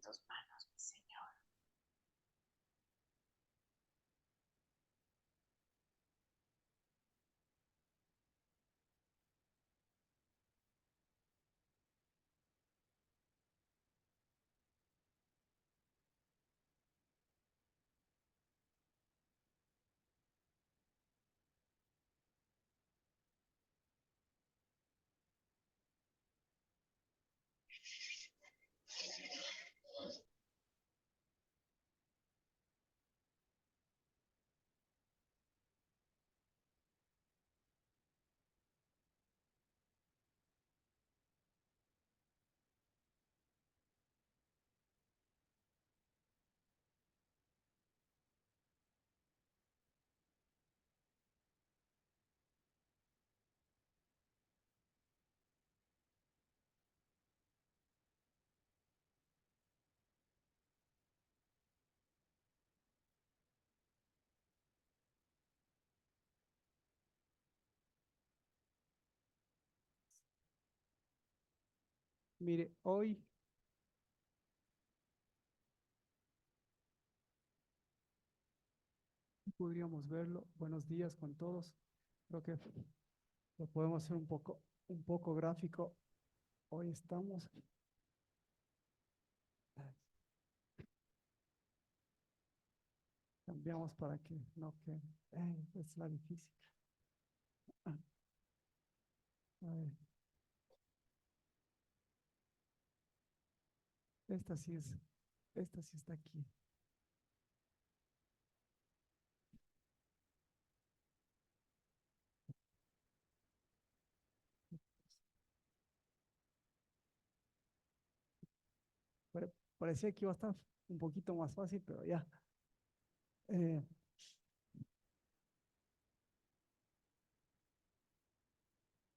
tus manos, mi Señor. Mire, hoy podríamos verlo. Buenos días con todos. Creo que lo podemos hacer un poco gráfico. Hoy estamos. Cambiamos para que no quede. Es la difícil. A ver, esta sí es, esta sí está aquí. Parecía que iba a estar un poquito más fácil, pero ya. Eh,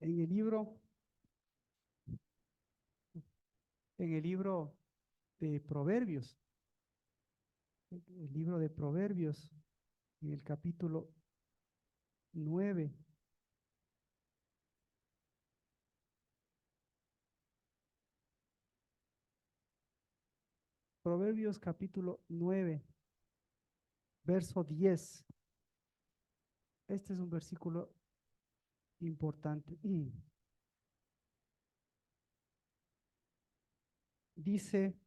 en el libro, en el libro de Proverbios, el libro de Proverbios, en el capítulo 9. Proverbios capítulo 9, verso 10. Este es un versículo importante. Dice,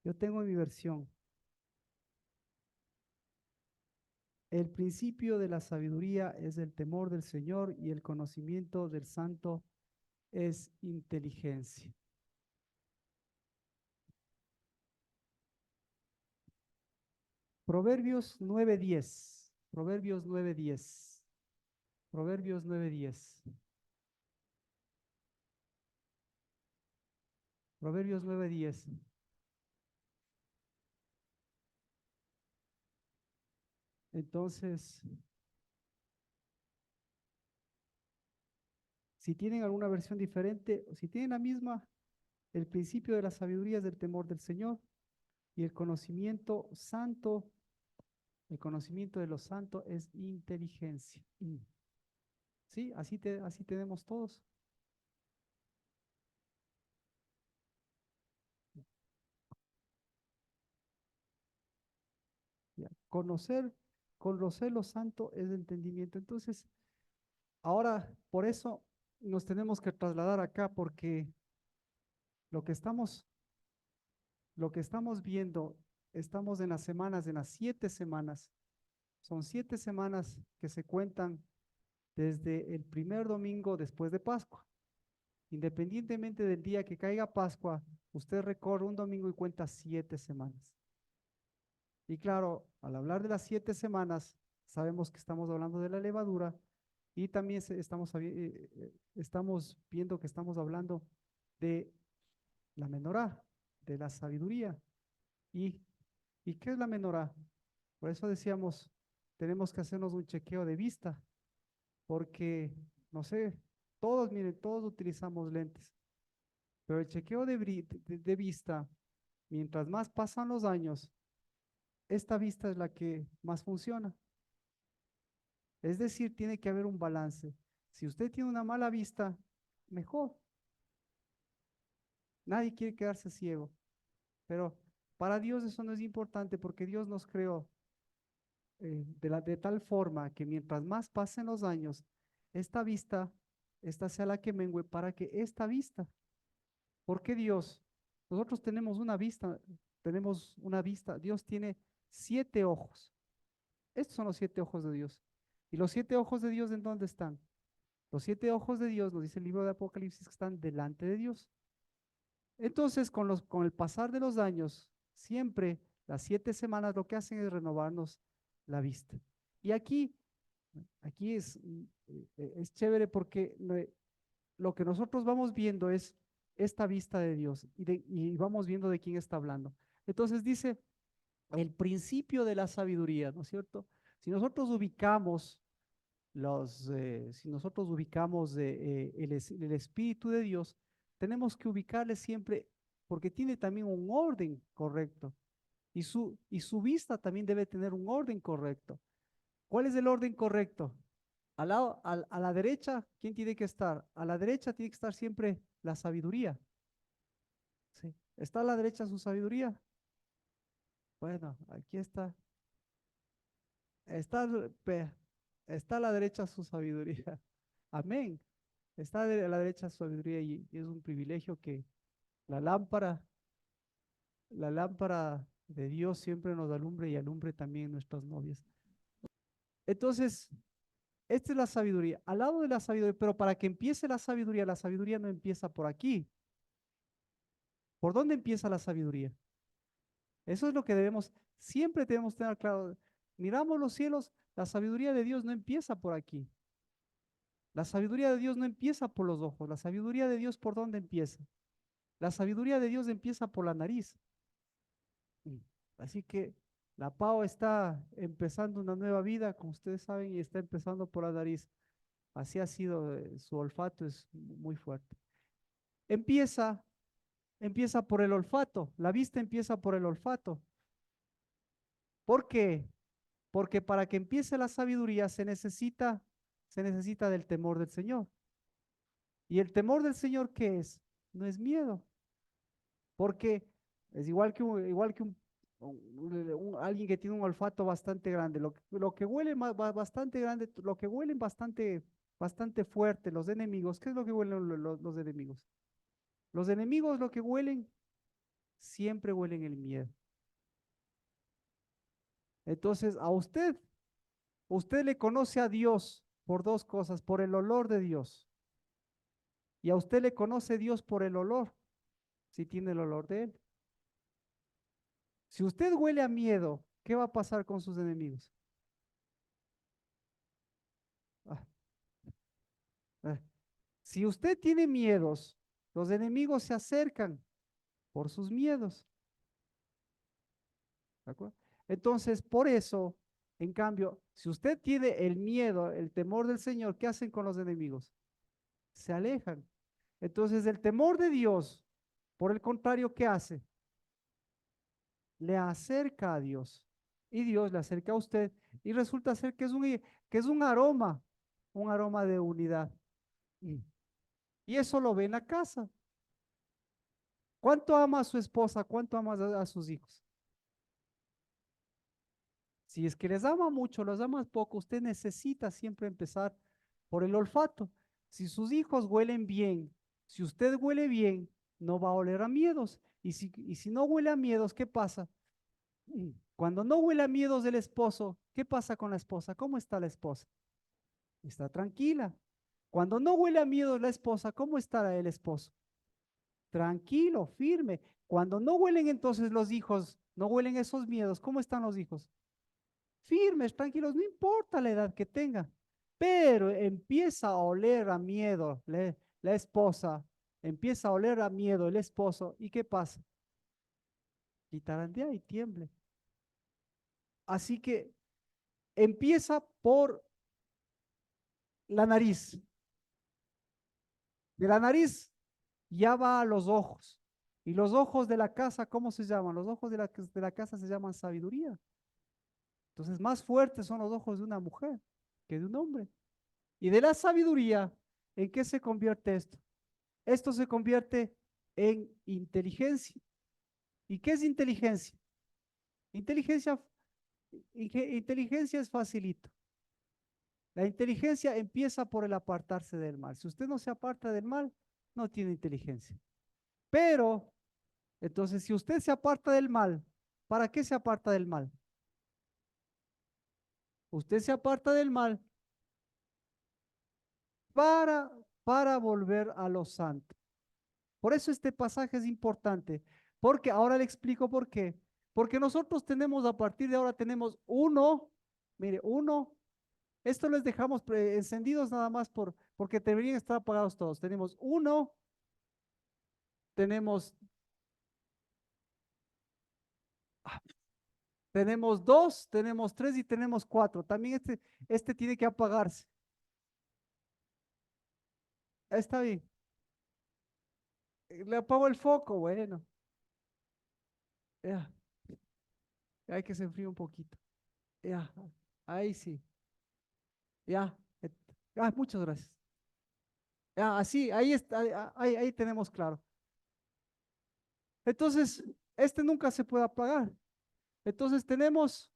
yo tengo mi versión, el principio de la sabiduría es el temor del Señor y el conocimiento del Santo es inteligencia. Proverbios 9:10. Proverbios 9:10. Proverbios 9:10. Proverbios 9:10. Entonces, si tienen alguna versión diferente, o si tienen la misma, el principio de la sabiduría es del temor del Señor y el conocimiento santo, el conocimiento de los santos es inteligencia. Sí, así tenemos todos. Ya. Conocer lo santo es entendimiento. Entonces, ahora por eso nos tenemos que trasladar acá porque lo que estamos, lo que estamos viendo, estamos en las semanas, en las 7 semanas. Son 7 semanas que se cuentan desde el primer domingo después de Pascua. Independientemente del día que caiga Pascua, usted recorre un domingo y cuenta 7 semanas. Y claro, al hablar de las 7 semanas, sabemos que estamos hablando de la levadura y también estamos viendo que estamos hablando de la menorá, de la sabiduría. ¿Y, ¿Y qué es la menorá? Por eso decíamos, tenemos que hacernos un chequeo de vista, porque, no sé, todos, miren, todos utilizamos lentes, pero el chequeo de vista, mientras más pasan los años, esta vista es la que más funciona. Es decir, tiene que haber un balance. Si usted tiene una mala vista, mejor. Nadie quiere quedarse ciego, pero para Dios eso no es importante porque Dios nos creó de tal forma que mientras más pasen los años, esta vista, esta sea la que mengue para que esta vista, porque Dios, nosotros tenemos una vista, Dios tiene 7 ojos. Estos son los 7 ojos de Dios. ¿Y los 7 ojos de Dios en dónde están? Los 7 ojos de Dios, nos dice el libro de Apocalipsis, que están delante de Dios. Entonces, con el pasar de los años, siempre las 7 semanas lo que hacen es renovarnos la vista. Y aquí es chévere porque lo que nosotros vamos viendo es esta vista de Dios y vamos viendo de quién está hablando. Entonces dice el principio de la sabiduría, ¿no es cierto? Si nosotros ubicamos si nosotros ubicamos el Espíritu de Dios, tenemos que ubicarle siempre, porque tiene también un orden correcto, y su vista también debe tener un orden correcto. ¿Cuál es el orden correcto? A la derecha, ¿quién tiene que estar? A la derecha tiene que estar siempre la sabiduría. ¿Sí? ¿Está a la derecha su sabiduría? Bueno, aquí está. Está, está a la derecha su sabiduría. Amén. Está a la derecha su sabiduría y es un privilegio que la lámpara, la lámpara de Dios siempre nos alumbre y alumbre también nuestras novias. Entonces, esta es la sabiduría. Al lado de la sabiduría, pero para que empiece la sabiduría no empieza por aquí. ¿Por dónde empieza la sabiduría? Eso es lo que siempre debemos tener claro. Miramos los cielos, la sabiduría de Dios no empieza por aquí. La sabiduría de Dios no empieza por los ojos. La sabiduría de Dios, ¿por dónde empieza? La sabiduría de Dios empieza por la nariz. Mm. Así que la Pau está empezando una nueva vida, como ustedes saben, y está empezando por la nariz. Así ha sido, su olfato es muy fuerte. Empieza, empieza por el olfato, la vista empieza por el olfato. ¿Por qué? Porque para que empiece la sabiduría se necesita del temor del Señor. ¿Y el temor del Señor qué es? No es miedo, porque es alguien que tiene un olfato bastante grande, lo que huele bastante grande, lo que huelen bastante fuerte los enemigos. ¿Qué es lo que huelen los enemigos? Los enemigos lo que huelen, siempre huelen el miedo. Entonces, usted le conoce a Dios por dos cosas, por el olor de Dios. Y a usted le conoce Dios por el olor, si tiene el olor de Él. Si usted huele a miedo, ¿qué va a pasar con sus enemigos? Ah, ah. Si usted tiene miedos, los enemigos se acercan por sus miedos. ¿De acuerdo? Entonces, por eso, en cambio, si usted tiene el miedo, el temor del Señor, ¿qué hacen con los enemigos? Se alejan. Entonces, el temor de Dios, por el contrario, ¿qué hace? Le acerca a Dios. Y Dios le acerca a usted. Y resulta ser que es un aroma de unidad. Y eso lo ve en la casa. ¿Cuánto ama a su esposa? ¿Cuánto ama a sus hijos? Si es que les ama mucho, los ama poco, usted necesita siempre empezar por el olfato. Si sus hijos huelen bien, si usted huele bien, no va a oler a miedos. Y si no huele a miedos, ¿qué pasa? Cuando no huele a miedos del esposo, ¿qué pasa con la esposa? ¿Cómo está la esposa? Está tranquila. Cuando no huele a miedos la esposa, ¿cómo está el esposo? Tranquilo, firme. Cuando no huelen entonces los hijos, no huelen esos miedos, ¿cómo están los hijos? Firmes, tranquilos, no importa la edad que tengan, pero empieza a oler a miedo la esposa, empieza a oler a miedo el esposo, ¿y qué pasa? Y tarandea y tiemble. Así que empieza por la nariz. De la nariz ya va a los ojos. Y los ojos de la casa, ¿cómo se llaman? Los ojos de la casa se llaman sabiduría. Entonces, más fuertes son los ojos de una mujer que de un hombre. Y de la sabiduría, ¿en qué se convierte esto? Esto se convierte en inteligencia. ¿Y qué es inteligencia? Inteligencia, inteligencia es facilito. La inteligencia empieza por el apartarse del mal. Si usted no se aparta del mal, no tiene inteligencia. Pero, entonces, si usted se aparta del mal, ¿para qué se aparta del mal? Usted se aparta del mal para, para volver a lo santo. Por eso este pasaje es importante, porque ahora le explico por qué. Porque nosotros tenemos, a partir de ahora, tenemos uno, mire, uno, esto les dejamos encendidos nada más porque deberían estar apagados todos. Tenemos uno, tenemos, ah, tenemos dos, tenemos tres y tenemos cuatro. También este tiene que apagarse. Está bien. Le apago el foco, bueno, ya, hay que se enfríe un poquito. Ya, ahí sí, ya. Muchas gracias. Así, ahí está, ahí tenemos claro. Entonces, este nunca se puede apagar. Entonces tenemos,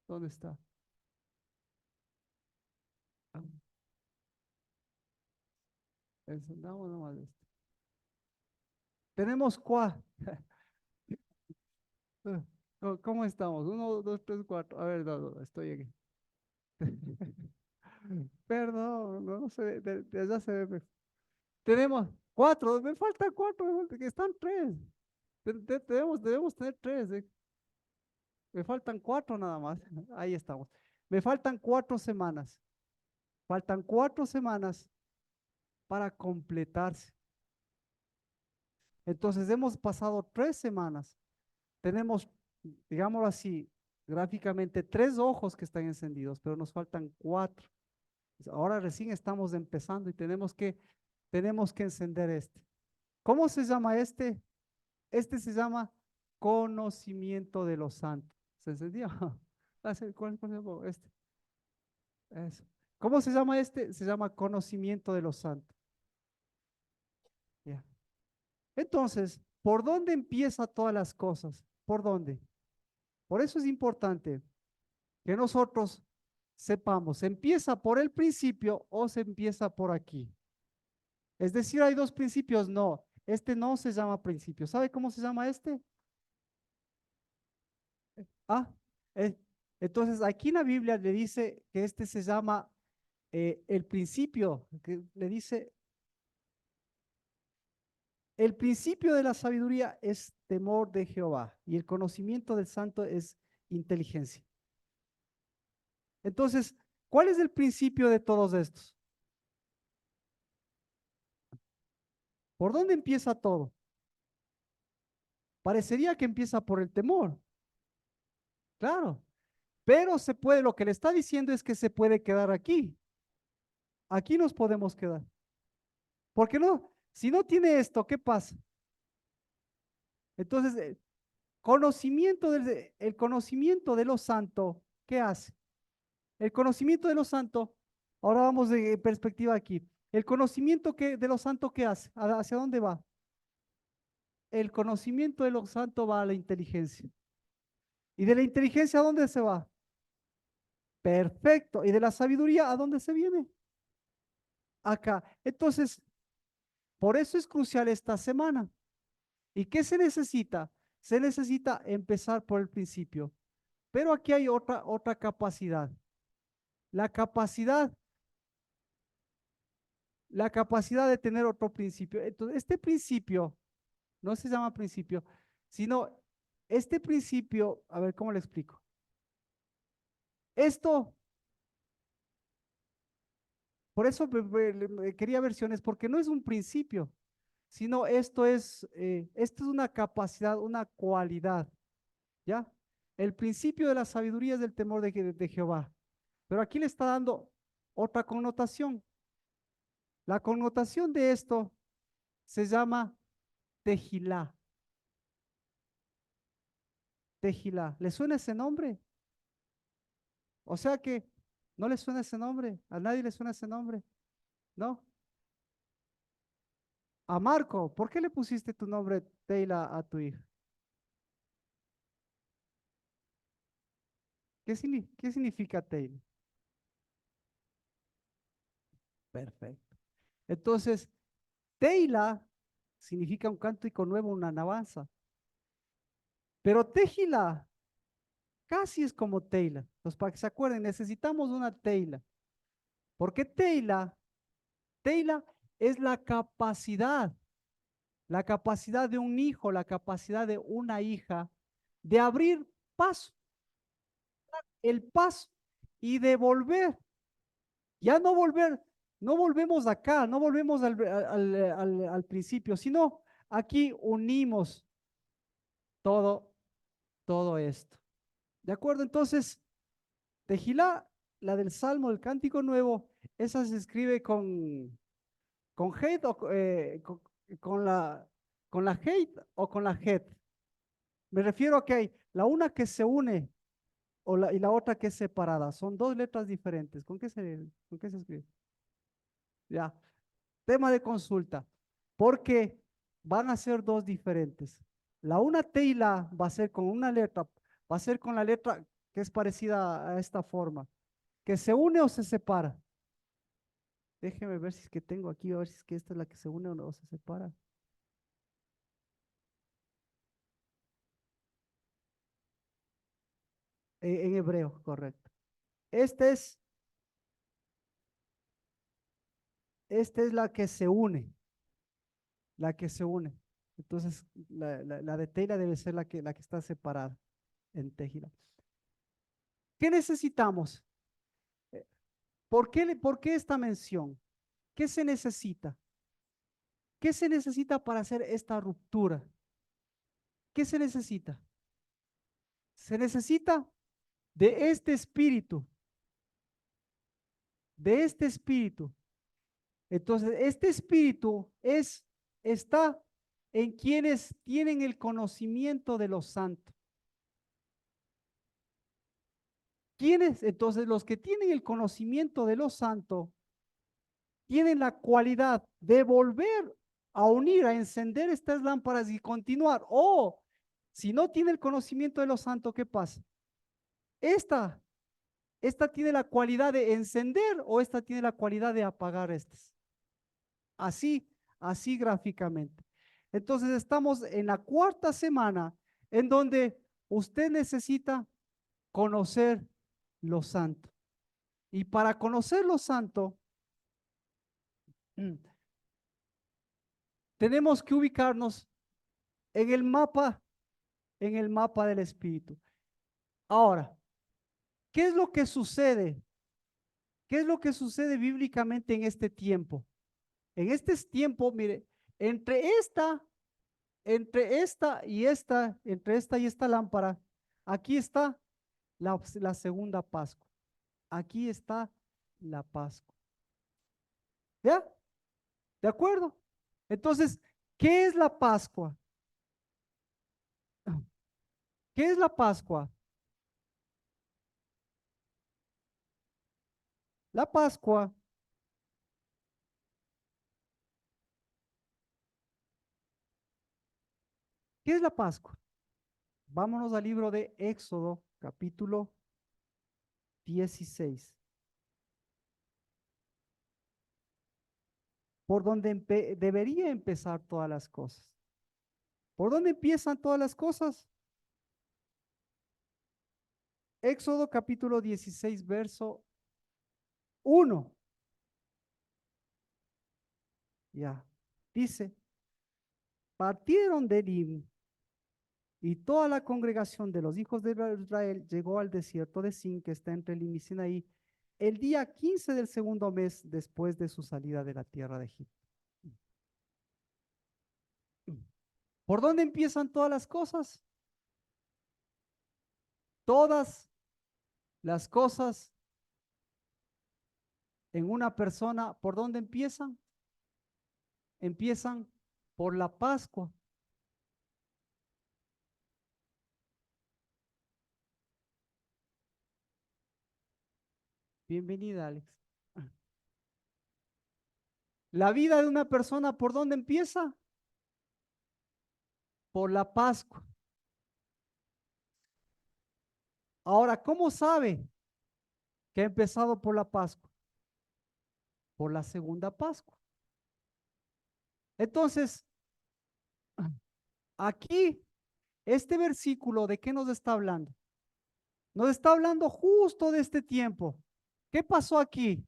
¿dónde está? Ah, encendamos nomás este. Tenemos cuatro. ¿Cómo estamos? Uno, dos, tres, cuatro. A ver, no, estoy aquí. Perdón, no se ve, ya se ve. Tenemos cuatro, me faltan cuatro, que están tres. Debemos tener tres. Me faltan cuatro nada más. Ahí estamos. Me faltan 4 semanas. Faltan 4 semanas para completarse. Entonces hemos pasado 3 semanas. Tenemos, digámoslo así, gráficamente 3 ojos que están encendidos, pero nos faltan 4. Ahora recién estamos empezando y tenemos que encender este. ¿Cómo se llama este? Este se llama conocimiento de los santos. ¿Se encendió? ¿Cuál es este? Eso. ¿Cómo se llama este? Se llama conocimiento de los santos. Ya. Entonces, ¿por dónde empieza todas las cosas? ¿Por dónde? Por eso es importante que nosotros sepamos, ¿se empieza por el principio o se empieza por aquí? Es decir, hay dos principios, no. Este no se llama principio. ¿Sabe cómo se llama este? Ah, eh, entonces aquí en la Biblia le dice que este se llama el principio, que le dice, el principio de la sabiduría es temor de Jehová y el conocimiento del santo es inteligencia. Entonces, ¿cuál es el principio de todos estos? ¿Por dónde empieza todo? Parecería que empieza por el temor, claro, pero se puede, lo que le está diciendo es que se puede quedar aquí. Aquí nos podemos quedar. ¿Por qué no? Si no tiene esto, ¿qué pasa? Entonces, el conocimiento de lo santo, ¿qué hace? El conocimiento de lo santo, ahora vamos de perspectiva aquí. El conocimiento de lo santo, ¿qué hace? ¿Hacia dónde va? El conocimiento de lo santo va a la inteligencia. ¿Y de la inteligencia a dónde se va? Perfecto. ¿Y de la sabiduría a dónde se viene? Acá. Entonces, por eso es crucial esta semana. ¿Y qué se necesita? Se necesita empezar por el principio. Pero aquí hay otra capacidad. La capacidad, la capacidad de tener otro principio. Entonces, este principio no se llama principio, sino este principio, a ver, ¿cómo le explico? Esto, por eso quería versiones, porque no es un principio, sino esto es una capacidad, una cualidad, ¿ya? El principio de la sabiduría es el temor de Jehová, pero aquí le está dando otra connotación. La connotación de esto se llama tejilá. Tejilá. ¿Le suena ese nombre? O sea que no le suena ese nombre, a nadie le suena ese nombre, ¿no? A Marco, ¿por qué le pusiste tu nombre Teila a tu hija? ¿Qué significa Teila? Perfecto. Entonces, Teila significa un cántico nuevo, una alabanza. Pero Tejila casi es como Teila. Entonces, para que se acuerden, necesitamos una Teila. Porque Teila es la capacidad de un hijo, la capacidad de una hija de abrir paso, el paso y de volver. Ya no volver, no volvemos acá, no volvemos al principio, sino aquí unimos todo, todo esto. ¿De acuerdo? Entonces, Tejilá, la del Salmo, el Cántico Nuevo, esa se escribe con hate o con con la hate o con la het. Me refiero a que hay la una que se une y la otra que es separada. Son dos letras diferentes. Con qué se escribe? Ya. Tema de consulta. Porque van a ser dos diferentes. La una teila va a ser con una letra, va a ser con la letra que es parecida a esta forma. ¿Que se une o se separa? Déjeme ver si es que tengo aquí, a ver si es que esta es la que se une o no se separa. En hebreo, correcto. Esta es, esta es la que se une, la que se une. Entonces, la de Teila debe ser la que está separada en Tejila. ¿Qué necesitamos? Eh, por qué esta mención? ¿Qué se necesita? ¿Qué se necesita para hacer esta ruptura? ¿Qué se necesita? Se necesita de este espíritu, de este espíritu. Entonces, este espíritu está en quienes tienen el conocimiento de los santos. ¿Quiénes? Entonces, los que tienen el conocimiento de los santos tienen la cualidad de volver a unir, a encender estas lámparas y continuar. O si no tiene el conocimiento de los santos, ¿qué pasa? Esta, esta tiene la cualidad de encender o esta tiene la cualidad de apagar estas. Así, así gráficamente. Entonces estamos en la cuarta semana en donde usted necesita conocer lo santo. Y para conocer lo santo, tenemos que ubicarnos en en el mapa del espíritu. Ahora, ¿qué es lo que sucede? ¿Qué es lo que sucede bíblicamente en este tiempo? En este tiempo, mire, entre esta, entre esta y esta lámpara, aquí está la segunda Pascua. Aquí está la Pascua. ¿Ya? ¿De acuerdo? Entonces, ¿qué es la Pascua? ¿Qué es la Pascua? La Pascua, ¿qué es la Pascua? Vámonos al libro de Éxodo, capítulo 16, por donde debería empezar todas las cosas. ¿Por dónde empiezan todas las cosas? Éxodo capítulo 16, verso 1. Ya. Dice, partieron de Elim y toda la congregación de los hijos de Israel llegó al desierto de Sin, que está entre Elim y Sinaí, el día 15 del segundo mes después de su salida de la tierra de Egipto. ¿Por dónde empiezan todas las cosas? Todas las cosas en una persona, ¿por dónde empiezan? Empiezan por la Pascua. Bienvenida, Alex. La vida de una persona, ¿por dónde empieza? Por la Pascua. Ahora, ¿cómo sabe que ha empezado por la Pascua? Por la segunda Pascua. Entonces, aquí, este versículo, ¿de qué nos está hablando? Nos está hablando justo de este tiempo. ¿Qué pasó aquí?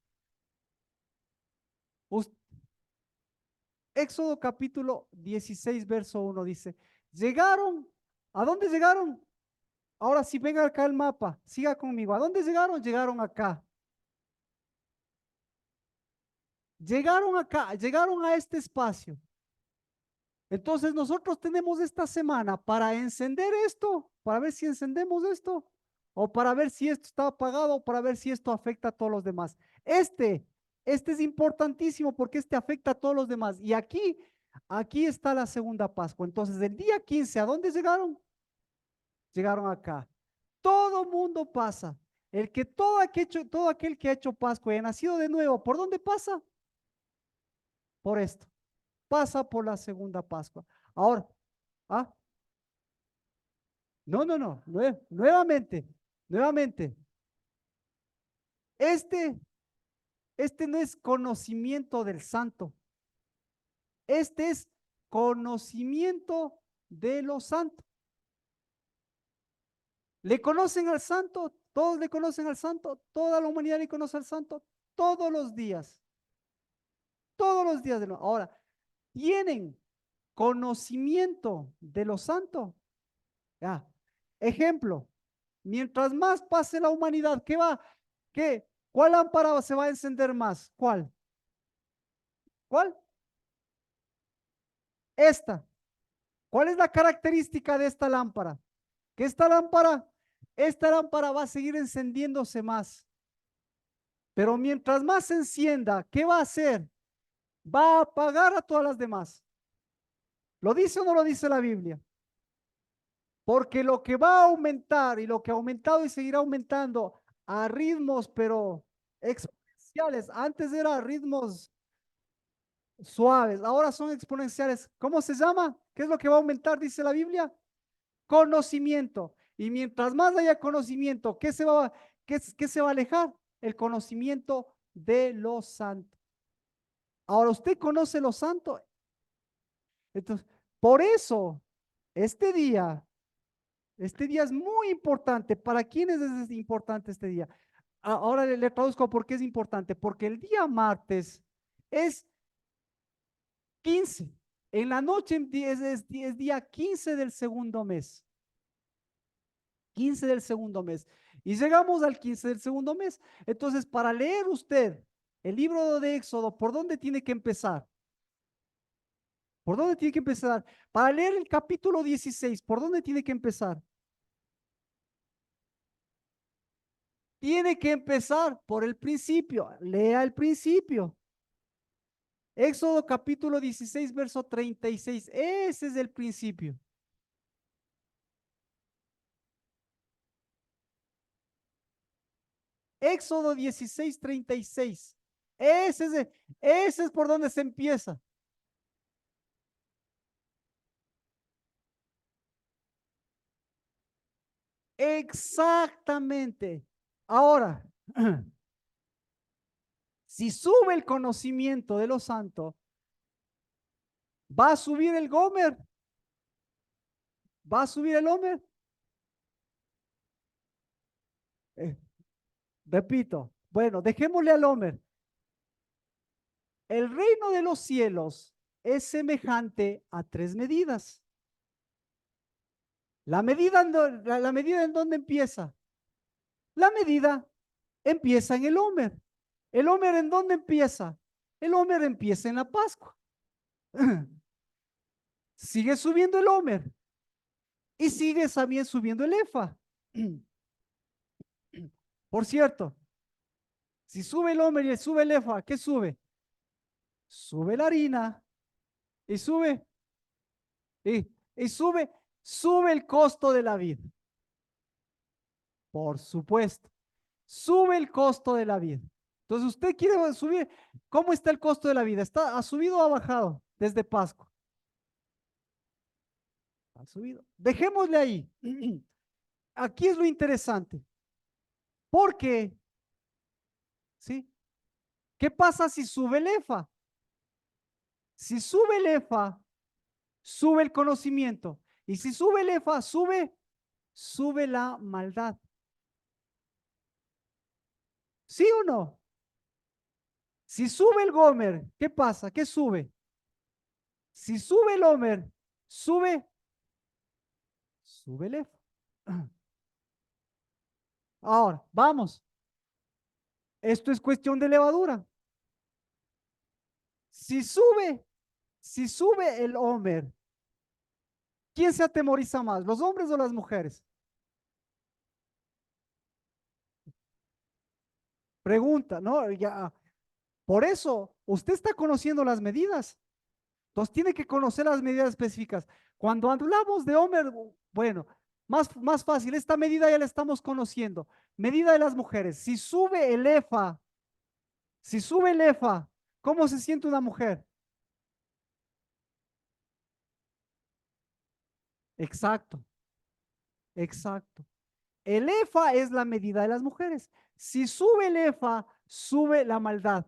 Éxodo capítulo 16, verso 1 dice, llegaron, ¿a dónde llegaron? Ahora sí, venga acá el mapa, siga conmigo. ¿A dónde llegaron? Llegaron acá. Llegaron acá, llegaron a este espacio. Entonces nosotros tenemos esta semana para encender esto, para ver si encendemos esto, o para ver si esto está apagado, o para ver si esto afecta a todos los demás. Este es importantísimo porque este afecta a todos los demás. Y aquí está la segunda Pascua. Entonces, el día 15, ¿a dónde llegaron? Llegaron acá. Todo mundo pasa. Todo aquel que ha hecho Pascua y ha nacido de nuevo, ¿por dónde pasa? Por esto. Pasa por la segunda Pascua. Ahora, ¿ah? No. Nuevamente. Este, este no es conocimiento del santo. Este es conocimiento de los santos. ¿Le conocen al santo? Todos le conocen al santo. Toda la humanidad le conoce al santo todos los días. Todos los días. Ahora, ¿tienen conocimiento de los santos? Ya. Ejemplo, mientras más pase la humanidad, ¿qué va? ¿Qué? ¿Cuál lámpara se va a encender más? ¿Cuál? ¿Cuál? Esta. ¿Cuál es la característica de esta lámpara? Que esta lámpara va a seguir encendiéndose más. Pero mientras más se encienda, ¿qué va a hacer? Va a apagar a todas las demás. ¿Lo dice o no lo dice la Biblia? Porque lo que va a aumentar y lo que ha aumentado y seguirá aumentando a ritmos, pero exponenciales. Antes era ritmos suaves, ahora son exponenciales. ¿Cómo se llama? ¿Qué es lo que va a aumentar, dice la Biblia? Conocimiento. Y mientras más haya conocimiento, qué se va a alejar? El conocimiento de los santos. Ahora, usted conoce los santos. Entonces, por eso, este día, este día es muy importante. ¿Para quiénes es importante este día? Ahora le traduzco por qué es importante. Porque el día martes es 15. En la noche es día 15 del segundo mes. 15 del segundo mes. Y llegamos al 15 del segundo mes. Entonces, para leer usted el libro de Éxodo, ¿por dónde tiene que empezar? ¿Por dónde tiene que empezar? Para leer el capítulo 16, ¿por dónde tiene que empezar? Tiene que empezar por el principio. Lea el principio. Éxodo capítulo 16, verso 36. Ese es el principio. Éxodo 16, 36. Ese es por donde se empieza. Exactamente. Ahora, si sube el conocimiento de los santos, ¿va a subir el Gomer? ¿Va a subir el Homer? Eh, repito, bueno, dejémosle al Homer. El reino de los cielos es semejante a tres medidas. La medida en dónde empieza. La medida empieza en el Homer. ¿El Homer en dónde empieza? El Homer empieza en la Pascua. Sigue subiendo el Homer y sigue también subiendo el Efa. Por cierto, si sube el Homer y sube el Efa, ¿qué sube? Sube la harina y sube el costo de la vida. Por supuesto, sube el costo de la vida. Entonces, usted quiere subir. ¿Cómo está el costo de la vida? ¿Ha subido o ha bajado desde Pascua? Ha subido. Dejémosle ahí. Aquí es lo interesante. Porque, ¿sí? ¿Qué pasa si sube el EFA? Si sube el EFA, sube el conocimiento. Y si sube el EFA, sube la maldad. ¿Sí o no? Si sube el Gomer, ¿qué pasa? ¿Qué sube? Si sube el Homer, sube el EFA. Ahora, vamos. Esto es cuestión de levadura. Si sube, si sube el Homer, ¿quién se atemoriza más, los hombres o las mujeres? Pregunta, ¿no? Ya, por eso, usted está conociendo las medidas. Entonces tiene que conocer las medidas específicas. Cuando hablamos de Homer, bueno, más fácil, esta medida ya la estamos conociendo. Medida de las mujeres. Si sube el EFA, ¿cómo se siente una mujer? Exacto, exacto. El EFA es la medida de las mujeres. Si sube el EFA, sube la maldad.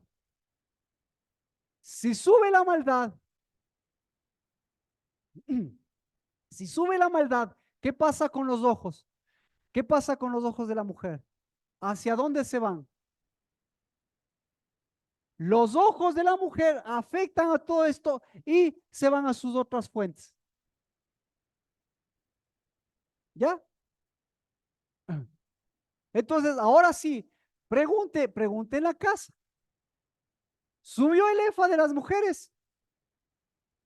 Si sube la maldad, si sube la maldad, ¿qué pasa con los ojos? ¿Qué pasa con los ojos de la mujer? ¿Hacia dónde se van? Los ojos de la mujer afectan a todo esto y se van a sus otras fuentes. ¿Ya? Entonces, ahora sí, pregunte en la casa. ¿Subió el EFA de las mujeres?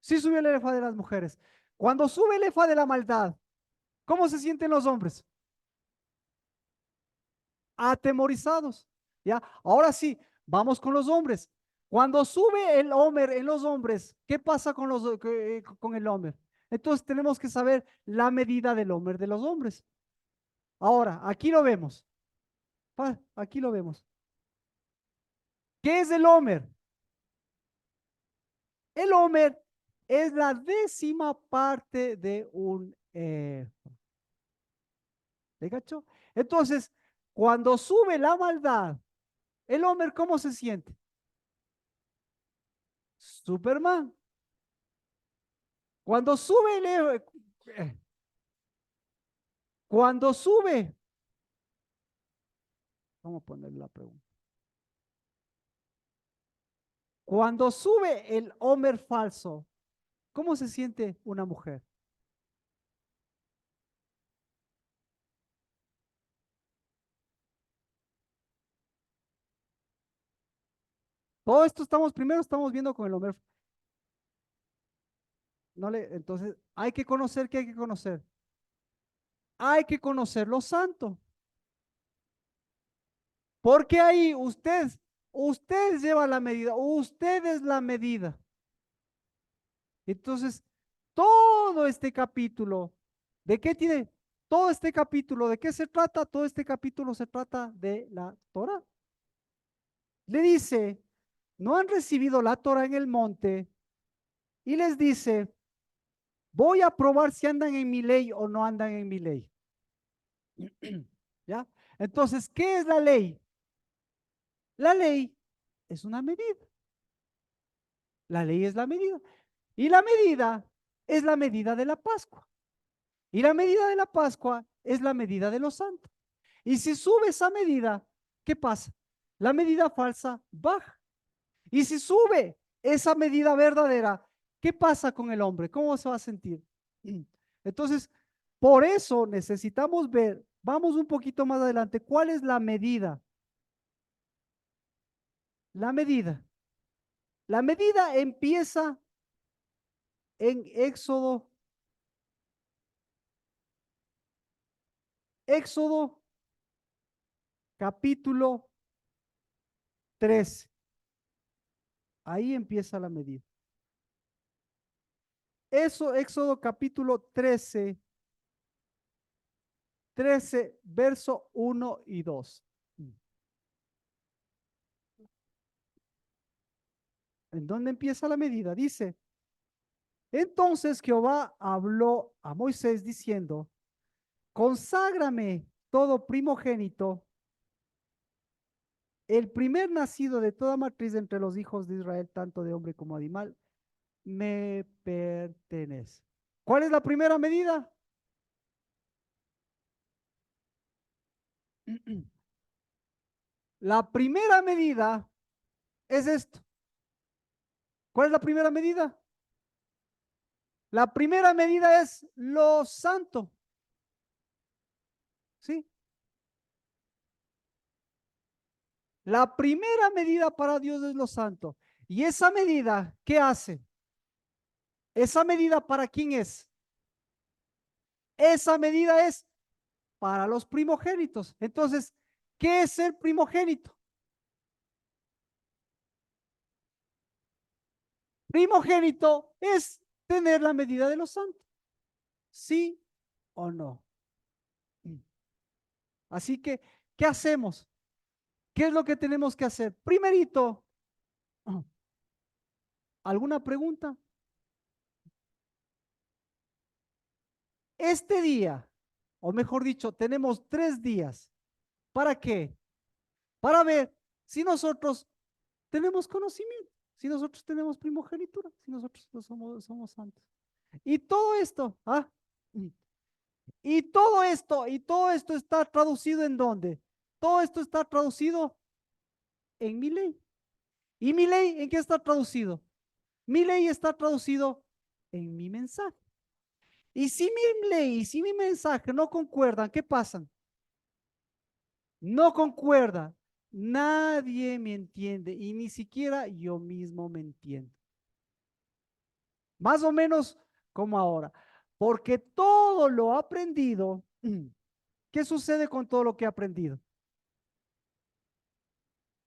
Sí, subió el EFA de las mujeres. Cuando sube el EFA de la maldad, ¿cómo se sienten los hombres? Atemorizados. ¿Ya? Ahora sí, vamos con los hombres. Cuando sube el Homer en los hombres, ¿qué pasa con el Homer? Entonces tenemos que saber la medida del Homer de los hombres. Ahora, aquí lo vemos. Aquí lo vemos. ¿Qué es el Homer? El Homer es la décima parte de un ¿de cacho? Entonces, cuando sube la maldad, el Homer, ¿cómo se siente? Superman. Cuando sube eh, cuando sube, vamos a poner la pregunta. Cuando sube el Homer falso, ¿cómo se siente una mujer? Todo esto primero estamos viendo con el Homer. No le, entonces, hay que conocer, ¿qué hay que conocer? Hay que conocer lo santo. Porque ahí usted lleva la medida, usted es la medida. Entonces, todo este capítulo, ¿de qué tiene? Todo este capítulo, ¿de qué se trata? Todo este capítulo se trata de la Torah. Le dice, no han recibido la Torah en el monte y les dice, voy a probar si andan en mi ley o no andan en mi ley. ¿Ya? Entonces, ¿qué es la ley? La ley es una medida. La ley es la medida. Y la medida es la medida de la Pascua. Y la medida de la Pascua es la medida de los santos. Y si sube esa medida, ¿qué pasa? La medida falsa baja. Y si sube esa medida verdadera, ¿qué pasa con el hombre? ¿Cómo se va a sentir? Entonces, por eso necesitamos ver, vamos un poquito más adelante, ¿cuál es la medida? La medida. La medida empieza en Éxodo capítulo 13. Ahí empieza la medida. Eso, Éxodo capítulo 13, verso 1 y 2. ¿En dónde empieza la medida? Dice, entonces Jehová habló a Moisés diciendo, conságrame todo primogénito, el primer nacido de toda matriz entre los hijos de Israel, tanto de hombre como animal, me pertenece. ¿Cuál es la primera medida? La primera medida es esto. ¿Cuál es la primera medida? La primera medida es lo santo. ¿Sí? La primera medida para Dios es lo santo. Y esa medida, ¿qué hace? Esa medida para quién es? Esa medida es para los primogénitos. Entonces, ¿qué es ser primogénito? Primogénito es tener la medida de los santos. ¿Sí o no? Así que, ¿qué hacemos? ¿Qué es lo que tenemos que hacer? Primerito, ¿alguna pregunta? Este día, o mejor dicho, tenemos 3 días. ¿Para qué? Para ver si nosotros tenemos conocimiento, si nosotros tenemos primogenitura, si nosotros somos santos. Y todo esto, ¿ah? Y todo esto está traducido ¿en dónde? Todo esto está traducido en mi ley. ¿Y mi ley en qué está traducido? Mi ley está traducido en mi mensaje. Y si mi ley y si mi mensaje no concuerdan, ¿qué pasa? No concuerda. Nadie me entiende y ni siquiera yo mismo me entiendo. Más o menos como ahora. Porque todo lo aprendido, ¿qué sucede con todo lo que he aprendido?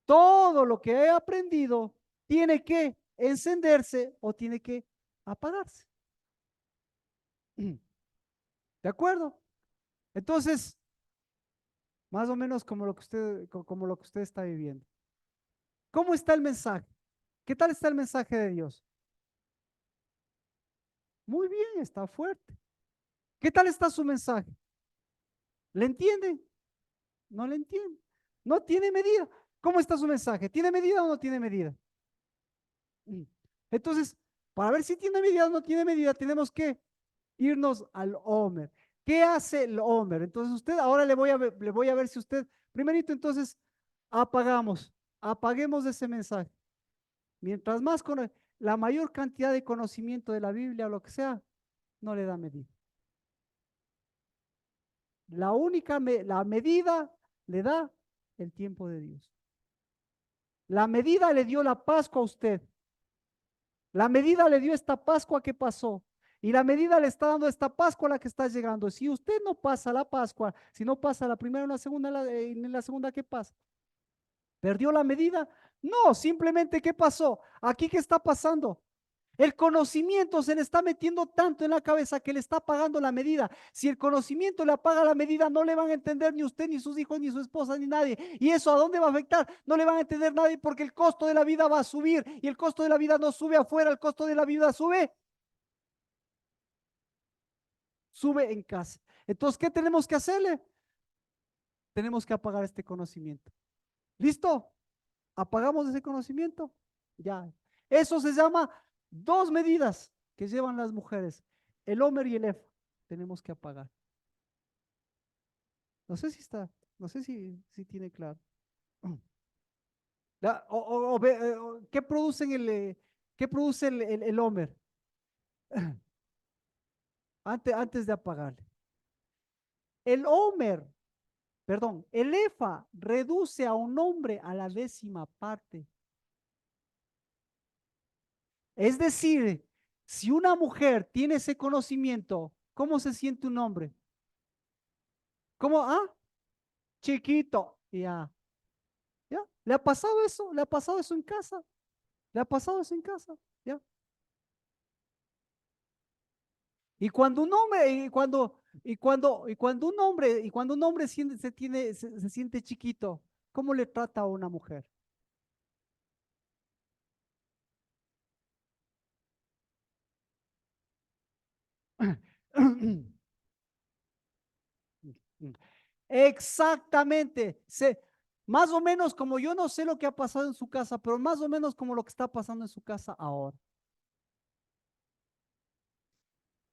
Todo lo que he aprendido tiene que encenderse o tiene que apagarse. ¿De acuerdo? Entonces, más o menos como lo que usted está viviendo. ¿Cómo está el mensaje? ¿Qué tal está el mensaje de Dios? Muy bien, está fuerte. ¿Qué tal está su mensaje? ¿Le entienden? No le entienden. No tiene medida. ¿Cómo está su mensaje? ¿Tiene medida o no tiene medida? Mm. Entonces, para ver si tiene medida o no tiene medida, tenemos que irnos al Homer. ¿Qué hace el Homer? Entonces, usted ahora le voy a ver si usted, primerito, entonces, apaguemos ese mensaje. Mientras más con la mayor cantidad de conocimiento de la Biblia o lo que sea, no le da medida. La medida le da el tiempo de Dios. La medida le dio la Pascua a usted. La medida le dio esta Pascua que pasó. Y la medida le está dando esta Pascua a la que está llegando. Si usted no pasa la Pascua, si no pasa la primera o la segunda, en la segunda, ¿qué pasa? ¿Perdió la medida? No, simplemente ¿qué pasó? Aquí ¿qué está pasando? El conocimiento se le está metiendo tanto en la cabeza que le está pagando la medida. Si el conocimiento le apaga la medida, no le van a entender ni usted, ni sus hijos, ni su esposa, ni nadie. ¿Y eso a dónde va a afectar? No le van a entender nadie porque el costo de la vida va a subir y el costo de la vida no sube afuera, el costo de la vida sube en casa. Entonces, ¿qué tenemos que hacerle? Tenemos que apagar este conocimiento. ¿Listo? ¿Apagamos ese conocimiento? Ya. Eso se llama 2 medidas que llevan las mujeres, el Homer y el Efa. Tenemos que apagar. No sé si está, no sé si tiene claro. ¿Qué producen qué produce el Homer? Antes de apagarle. El Homer, perdón, el Efa reduce a un hombre a la 10ª parte. Es decir, si una mujer tiene ese conocimiento, ¿cómo se siente un hombre? ¿Cómo? Ah, chiquito. Ya, ya. ¿Le ha pasado eso? ¿Le ha pasado eso en casa? ¿Le ha pasado eso en casa? ¿Ya? Y cuando un hombre, y cuando un hombre se siente chiquito, ¿cómo le trata a una mujer? Exactamente. Más o menos como yo no sé lo que ha pasado en su casa, pero más o menos como lo que está pasando en su casa ahora.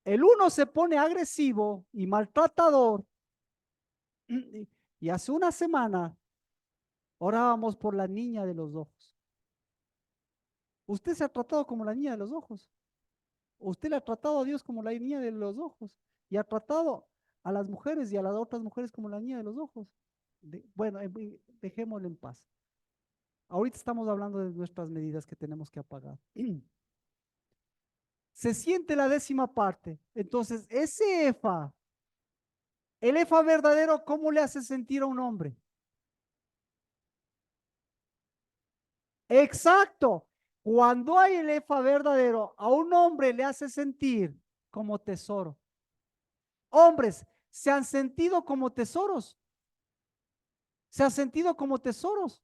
El uno se pone agresivo y maltratador y hace una semana orábamos por la niña de los ojos. Usted se ha tratado como la niña de los ojos. Usted le ha tratado a Dios como la niña de los ojos y ha tratado a las mujeres y a las otras mujeres como la niña de los ojos. Bueno, dejémoslo en paz. Ahorita estamos hablando de nuestras medidas que tenemos que apagar. Se siente la décima parte. Entonces, ese EFA, el EFA verdadero, ¿cómo le hace sentir a un hombre? Exacto. Cuando hay el EFA verdadero, a un hombre le hace sentir como tesoro. Hombres, ¿se han sentido como tesoros? ¿Se han sentido como tesoros?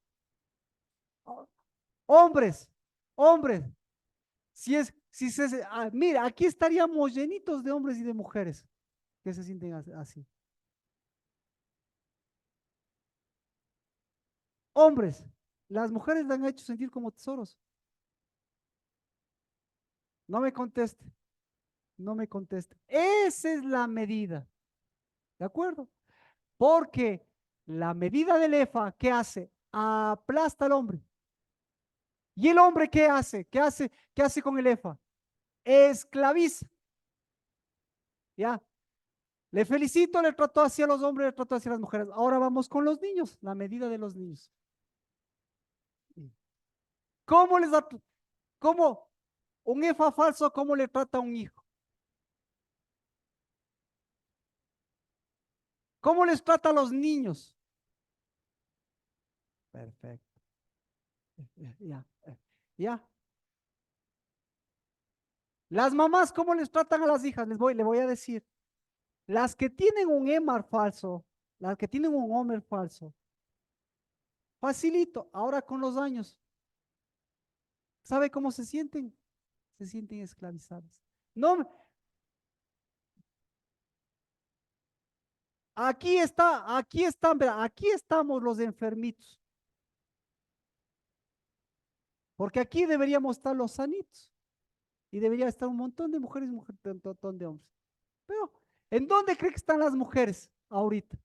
Hombres, hombres, mira, aquí estaríamos llenitos de hombres y de mujeres que se sienten así. Hombres, las mujeres le han hecho sentir como tesoros. No me conteste, no me conteste. Esa es la medida, ¿de acuerdo? Porque la medida del EFA, ¿qué hace? Aplasta al hombre. ¿Y el hombre qué hace? ¿Qué hace? ¿Qué hace con el EFA? Esclaviza. ¿Ya? Le felicito, le trató hacia los hombres, le trató hacia las mujeres. Ahora vamos con los niños, la medida de los niños. ¿Cómo les da, cómo un EFA falso, cómo le trata a un hijo? ¿Cómo les trata a los niños? Perfecto. Ya, ya. Las mamás, ¿cómo les tratan a las hijas? Le voy a decir. Las que tienen un EMAR falso, las que tienen un HOMER falso, facilito, ahora con los años, ¿sabe cómo se sienten? Se sienten esclavizadas. No, aquí están, aquí estamos los enfermitos, porque aquí deberíamos estar los sanitos y debería estar un montón de mujeres y un montón de hombres. Pero, ¿en dónde cree que están las mujeres ahorita?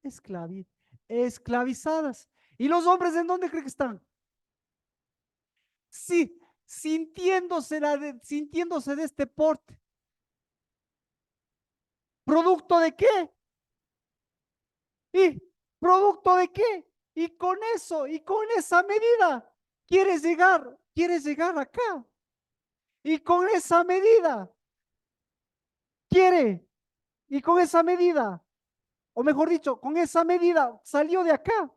Esclavi esclavizadas. ¿Y los hombres en dónde cree que están? Sí, sintiéndose de este porte. ¿Producto de qué? ¿Y producto de qué? Y con eso, y con esa medida, quieres llegar acá. Y con esa medida, quiere, y con esa medida, o mejor dicho, con esa medida salió de acá.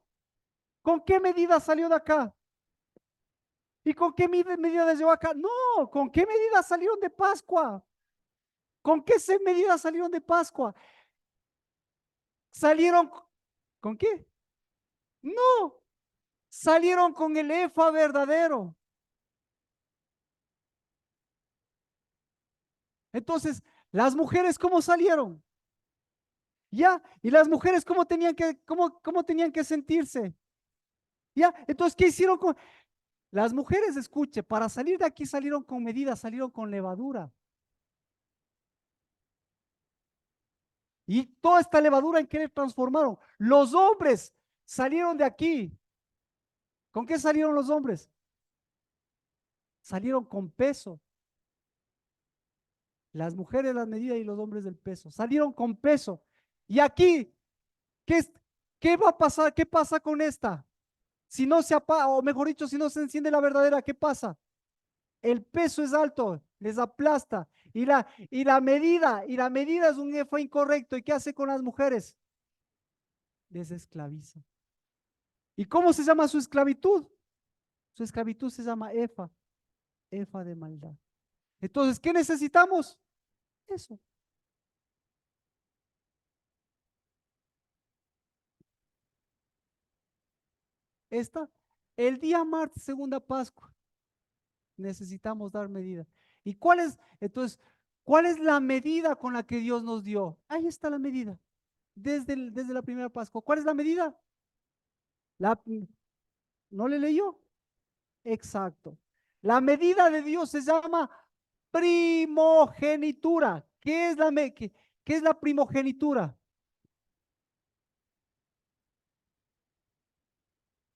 ¿Con qué medida salió de acá? ¿Y con qué medida les llevó acá? No, ¿con qué medida salieron de Pascua? ¿Con qué medidas salieron de Pascua? Salieron, ¿con qué? No, salieron con el EFA verdadero. Entonces, las mujeres, ¿cómo salieron? ¿Ya? ¿Y las mujeres cómo tenían que sentirse? ¿Ya? Entonces, ¿qué hicieron con las mujeres? Escuche, para salir de aquí salieron con medidas, salieron con levadura. Y toda esta levadura, ¿en qué le transformaron? Los hombres salieron de aquí. ¿Con qué salieron los hombres? Salieron con peso. Las mujeres las medidas y los hombres del peso. Salieron con peso. Y aquí, ¿qué, qué va a pasar? ¿Qué pasa con esta? Si no se apaga, o mejor dicho, si no se enciende la verdadera, ¿qué pasa? El peso es alto, les aplasta. Y la medida es un EFA incorrecto. ¿Y qué hace con las mujeres? Les esclaviza. ¿Y cómo se llama su esclavitud? Su esclavitud se llama EFA, EFA de maldad. Entonces, ¿qué necesitamos? Eso. Esta, el día martes, segunda Pascua, necesitamos dar medida. ¿Y cuál es? Entonces, ¿Cuál es la medida con la que Dios nos dio? Ahí está la medida. Desde la primera Pascua. ¿Cuál es la medida? La, ¿No le leyó? Exacto. La medida de Dios se llama primogenitura. ¿Qué es la primogenitura?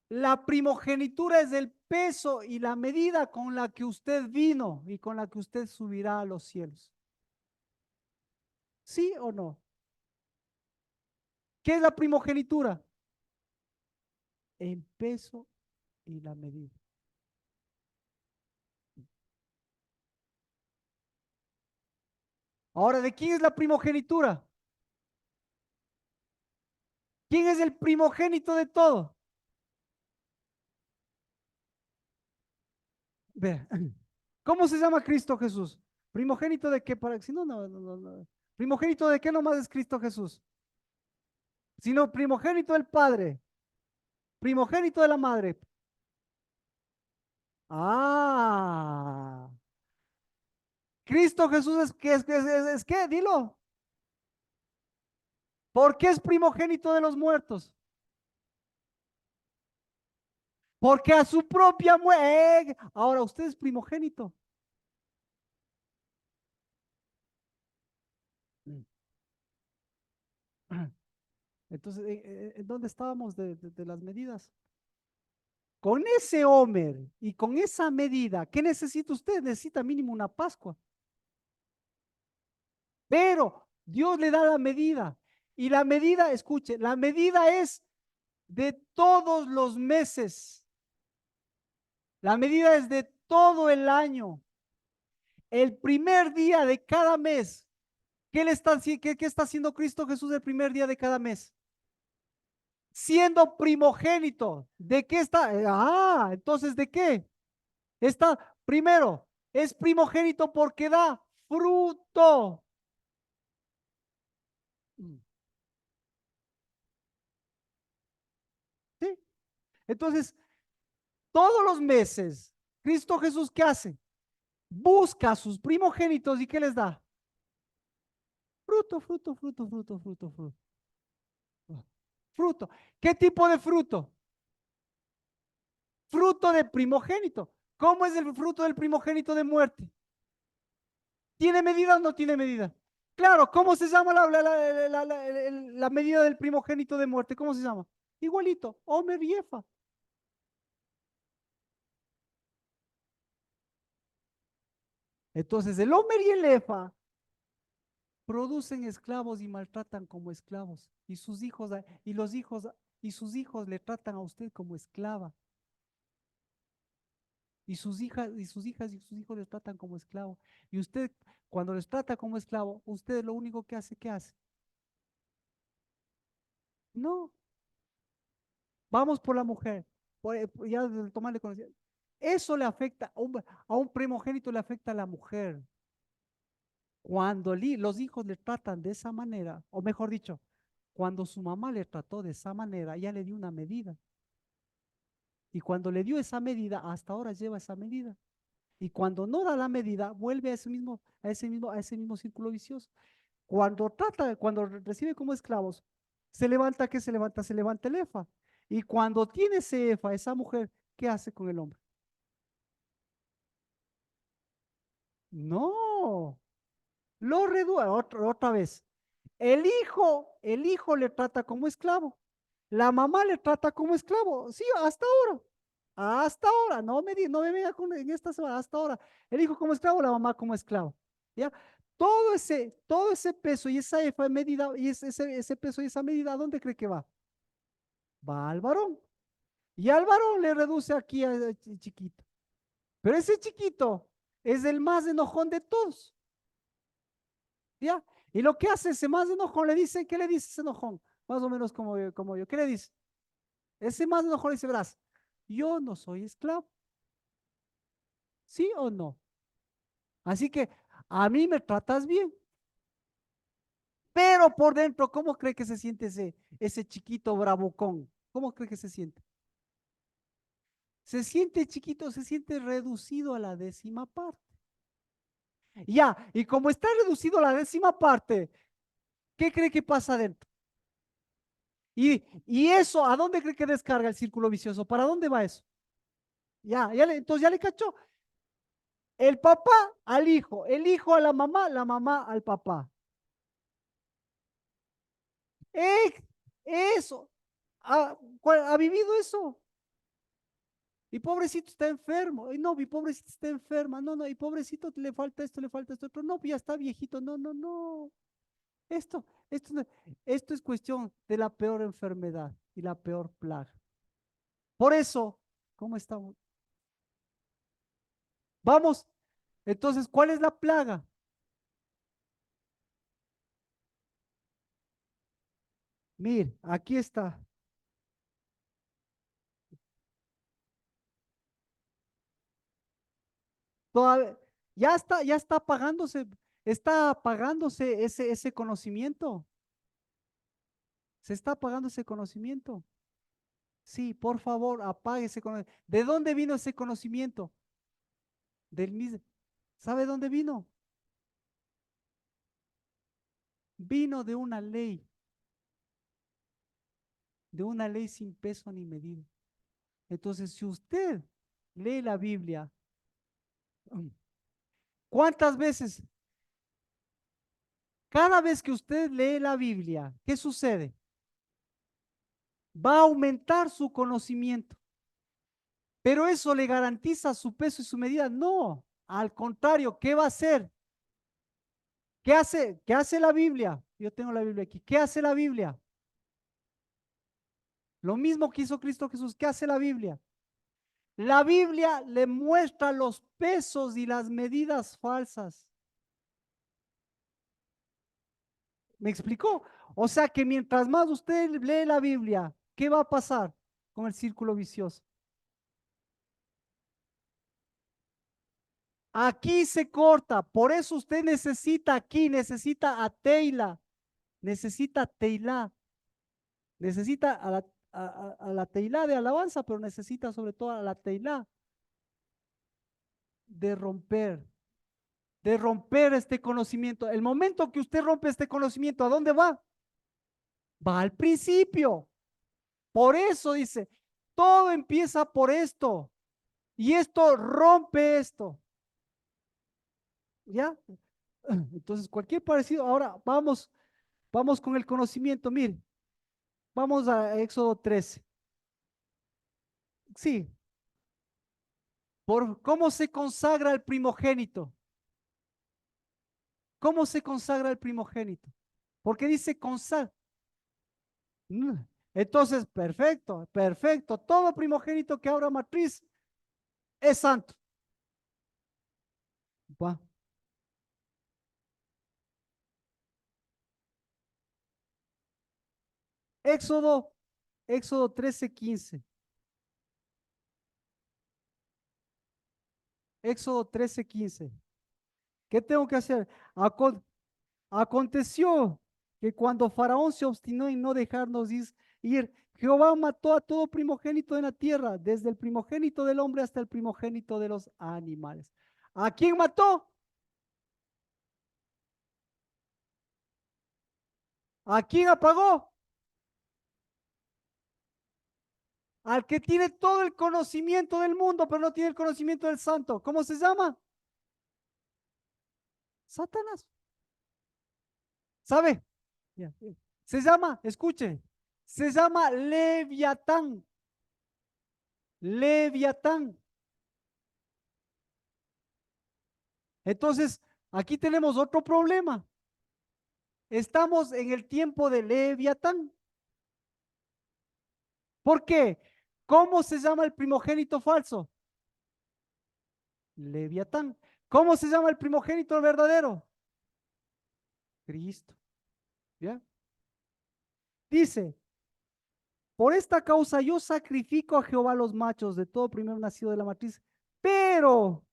La primogenitura es el peso y la medida con la que usted vino y con la que usted subirá a los cielos. ¿Sí o no? ¿Qué es la primogenitura? El peso y la medida. Ahora, ¿de quién es la primogenitura? ¿Quién es el primogénito de todo? Vea, ¿cómo se llama Cristo Jesús? ¿Primogénito de qué? Si no, no. ¿Primogénito de qué nomás es Cristo Jesús? Sino primogénito del Padre, primogénito de la Madre. Ah, Cristo Jesús es qué, dilo. ¿Por qué es primogénito de los muertos? Porque a su propia muerte. Ahora usted es primogénito. Entonces, ¿dónde estábamos de las medidas? Con ese Homer y con esa medida, ¿qué necesita usted? Necesita mínimo una Pascua. Pero Dios le da la medida. Y la medida, escuche, la medida es de todos los meses. La medida es de todo el año. El primer día de cada mes. ¿Qué está haciendo Cristo Jesús el primer día de cada mes? Siendo primogénito. ¿De qué está? Entonces, ¿de qué? Está, primero, es primogénito porque da fruto. Mm, ¿sí? Entonces, todos los meses, Cristo Jesús, ¿qué hace? Busca a sus primogénitos y ¿qué les da? Fruto, fruto, fruto, fruto, fruto, fruto. Fruto. ¿Qué tipo de fruto? Fruto de primogénito. ¿Cómo es el fruto del primogénito de muerte? ¿Tiene medida o no tiene medida? Claro, ¿cómo se llama la medida del primogénito de muerte? ¿Cómo se llama? Igualito, Homer y Efa. Entonces, el Homer y el Efa producen esclavos y maltratan como esclavos. Y sus hijos, y los hijos, y sus hijos le tratan a usted como esclava. Y sus hijas, y sus hijas y sus hijos les tratan como esclavo. Y usted, cuando les trata como esclavo, usted lo único que hace, ¿qué hace? No, vamos por la mujer, ya de tomarle conocimiento. Eso le afecta, a un primogénito le afecta a la mujer. Cuando los hijos le tratan de esa manera, o mejor dicho, cuando su mamá le trató de esa manera, ya le dio una medida. Y cuando le dio esa medida, hasta ahora lleva esa medida. Y cuando no da la medida, vuelve a ese mismo círculo vicioso. Cuando recibe como esclavos, se levanta, ¿qué se levanta? Se levanta el efa. Y cuando tiene ese efa, esa mujer, ¿qué hace con el hombre? No, lo reduce otra vez. El hijo le trata como esclavo. La mamá le trata como esclavo. Sí, hasta ahora. Hasta ahora. No me venga en esta semana. Hasta ahora. El hijo como esclavo, la mamá como esclavo. ¿Ya? Todo ese peso y esa medida, y ese peso y esa medida, ¿a dónde cree que va? Va al varón. Y al varón le reduce aquí a chiquito. Pero ese chiquito es el más enojón de todos. ¿Ya? Y lo que hace ese más enojón, ¿qué le dice ese enojón? Más o menos como yo. ¿Qué le dice? Ese más enojón le dice, verás, yo no soy esclavo, ¿sí o no? Así que a mí me tratas bien, pero por dentro, ¿cómo cree que se siente ese chiquito bravucón? ¿Cómo cree que se siente? Se siente chiquito, se siente reducido a la décima parte. Ya, y como está reducido a la décima parte, ¿qué cree que pasa adentro? Y eso, ¿a dónde cree que descarga el círculo vicioso? ¿Para dónde va eso? Entonces ya le cachó. El papá al hijo, el hijo a la mamá al papá. Eh, Eso, ¿ha vivido eso? Y pobrecito está enfermo. Y no, mi pobrecito está enferma. No, no, y pobrecito le falta esto, otro. No, ya está viejito. No, no, no. Esto, esto es cuestión de la peor enfermedad y la peor plaga. Por eso, ¿cómo estamos? Vamos, entonces, ¿cuál es la plaga? Mir, aquí está. Todavía, está apagándose ese conocimiento. Se está apagando ese conocimiento. Sí, por favor, apague ese conocimiento. ¿De dónde vino ese conocimiento? Del mismo. ¿Sabe dónde vino? Vino de una ley sin peso ni medida. Entonces, si usted lee la Biblia, ¿cuántas veces? Cada vez que usted lee la Biblia, ¿qué sucede? Va a aumentar su conocimiento. Pero eso le garantiza su peso y su medida. No, al contrario, ¿qué va a hacer? ¿Qué hace la Biblia? Yo tengo la Biblia aquí. ¿Qué hace la Biblia? Lo mismo que hizo Cristo Jesús. ¿Qué hace la Biblia? La Biblia le muestra los pesos y las medidas falsas. ¿Me explicó? O sea que mientras más usted lee la Biblia, ¿qué va a pasar con el círculo vicioso? Aquí se corta, por eso usted necesita aquí, necesita a Teila, necesita Teilá, necesita a la Teilá de alabanza, pero necesita sobre todo a la Teilá de romper, de romper este conocimiento. El momento que usted rompe este conocimiento, ¿a dónde va? Va al principio. Por eso dice, todo empieza por esto y esto rompe esto. ¿Ya? Entonces, cualquier parecido, ahora vamos con el conocimiento. Mire, vamos a Éxodo 13. Sí, por cómo se consagra el primogénito. ¿Cómo se consagra el primogénito? Porque dice consagra. Entonces, perfecto, perfecto. Todo primogénito que abra matriz es santo. Va. Éxodo, Éxodo 13:15. Éxodo 13:15. ¿Qué tengo que hacer? Acon- Aconteció que cuando Faraón se obstinó en no dejarnos ir, Jehová mató a todo primogénito en la tierra, desde el primogénito del hombre hasta el primogénito de los animales. ¿A quién mató? ¿A quién apagó? Al que tiene todo el conocimiento del mundo, pero no tiene el conocimiento del santo. ¿Cómo se llama? Satanás. ¿Sabe? Ya. Se llama, escuche, se llama Leviatán. Leviatán. Entonces, aquí tenemos otro problema. Estamos en el tiempo de Leviatán. ¿Por qué? ¿Cómo se llama el primogénito falso? Leviatán. ¿Cómo se llama el primogénito verdadero? Cristo. ¿Ya? Dice, por esta causa yo sacrifico a Jehová los machos de todo primer nacido de la matriz, pero,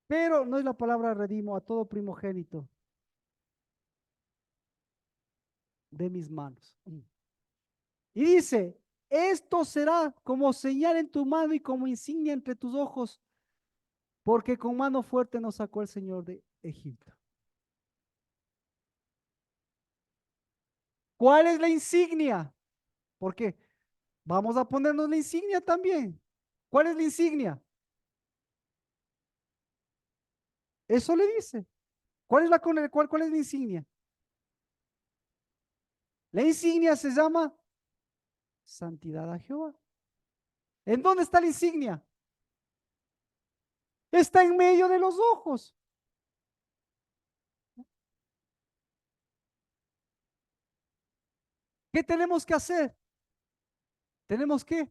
pero no es la palabra redimo, a todo primogénito de mis manos. Y dice, esto será como señal en tu mano y como insignia entre tus ojos. porque con mano fuerte nos sacó el Señor de Egipto. ¿Cuál es la insignia? Porque vamos a ponernos la insignia también. ¿Cuál es la insignia? Eso le dice. ¿Cuál es la insignia? La insignia se llama santidad a Jehová. ¿En dónde está la insignia? Está en medio de los ojos. ¿Qué tenemos que hacer? Tenemos que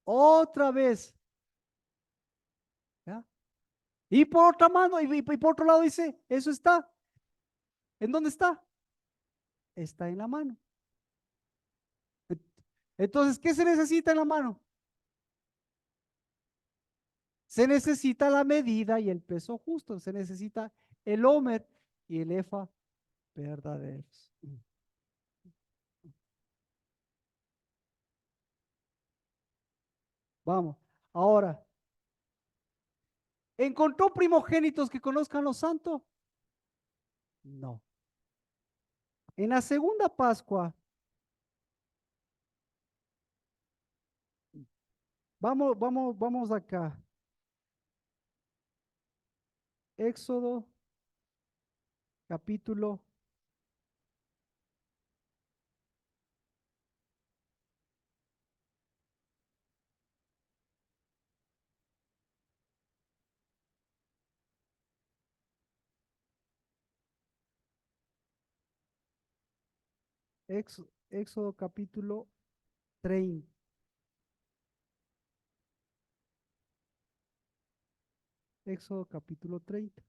otra vez, ¿ya? Y por otra mano, y por otro lado dice, eso está. ¿En dónde está? Está en la mano. Entonces, ¿qué se necesita en la mano? Se necesita la medida y el peso justo. Se necesita el homer y el efa verdaderos. Vamos. Ahora, ¿encontró primogénitos que conozcan los santos? No. En la segunda Pascua, vamos acá. Éxodo, capítulo, Éxodo capítulo 30. Éxodo capítulo 30.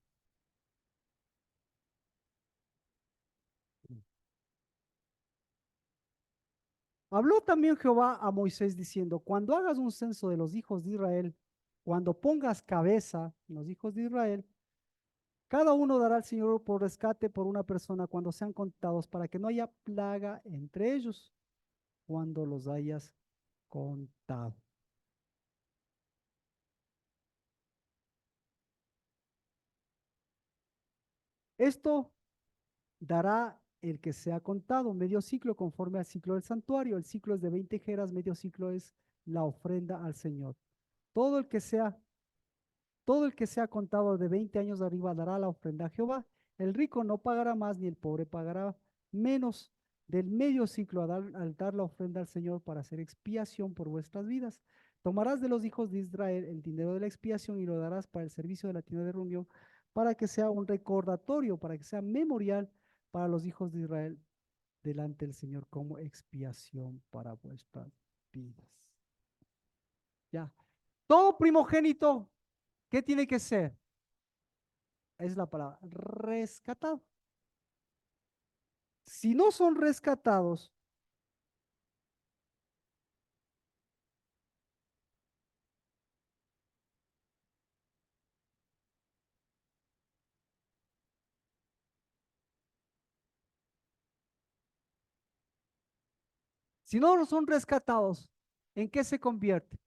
Habló también Jehová a Moisés diciendo, cuando hagas un censo de los hijos de Israel, cuando pongas cabeza en los hijos de Israel, cada uno dará al Señor por rescate por una persona cuando sean contados, para que no haya plaga entre ellos cuando los hayas contado. Esto dará el que sea contado, medio ciclo conforme al ciclo del santuario. El ciclo es de 20 jeras, medio ciclo es la ofrenda al Señor. Todo el que sea Todo el que sea contado de 20 años de arriba dará la ofrenda a Jehová. El rico no pagará más, ni el pobre pagará menos del medio ciclo al dar la ofrenda al Señor para hacer expiación por vuestras vidas. Tomarás de los hijos de Israel el dinero de la expiación y lo darás para el servicio de la tienda de reunión, para que sea un recordatorio, para que sea memorial para los hijos de Israel delante del Señor como expiación para vuestras vidas. Ya. Todo primogénito, ¿qué tiene que ser? Es la palabra, rescatado. Si no son rescatados, si no son rescatados, ¿en qué se convierte?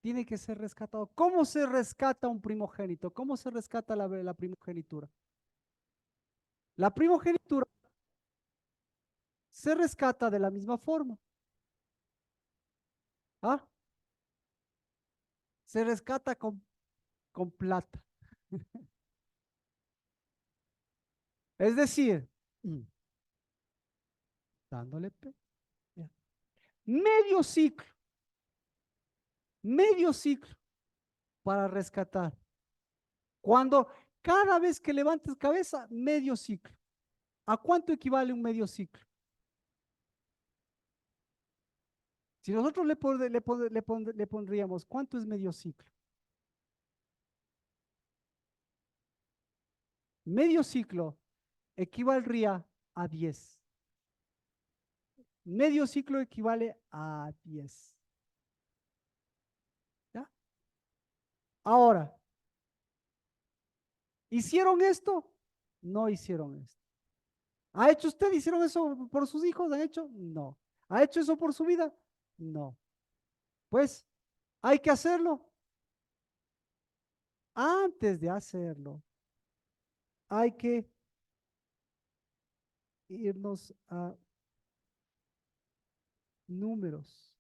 Tiene que ser rescatado. ¿Cómo se rescata un primogénito? ¿Cómo se rescata la primogenitura? La primogenitura se rescata de la misma forma. ¿Ah? Se rescata con plata. Es decir, dándole medio ciclo, medio ciclo para rescatar. Cuando cada vez que levantes cabeza, medio ciclo. ¿A cuánto equivale un medio ciclo? Si nosotros le pondríamos, ¿cuánto es medio ciclo? Medio ciclo equivaldría a 10. Medio ciclo equivale a 10. ¿Ya? Ahora, ¿hicieron esto? No hicieron esto. ¿Ha hecho usted? ¿Hicieron eso por sus hijos? ¿Han hecho? No. ¿Ha hecho eso por su vida? No. Pues hay que hacerlo. Antes de hacerlo, hay que irnos a números.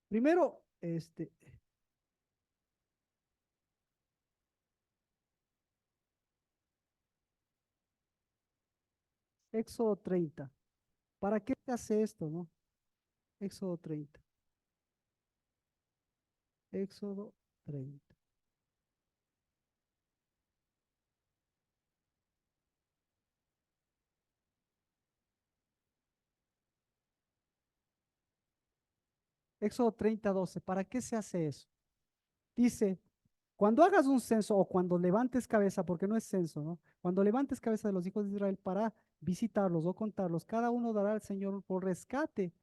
Primero, Éxodo 30. ¿Para qué se hace esto, no? Éxodo 30. Éxodo 30. Éxodo 30, 12. ¿Para qué se hace eso? Dice, cuando hagas un censo o cuando levantes cabeza, porque no es censo, ¿no? Cuando levantes cabeza de los hijos de Israel para visitarlos o contarlos, cada uno dará al Señor por rescate,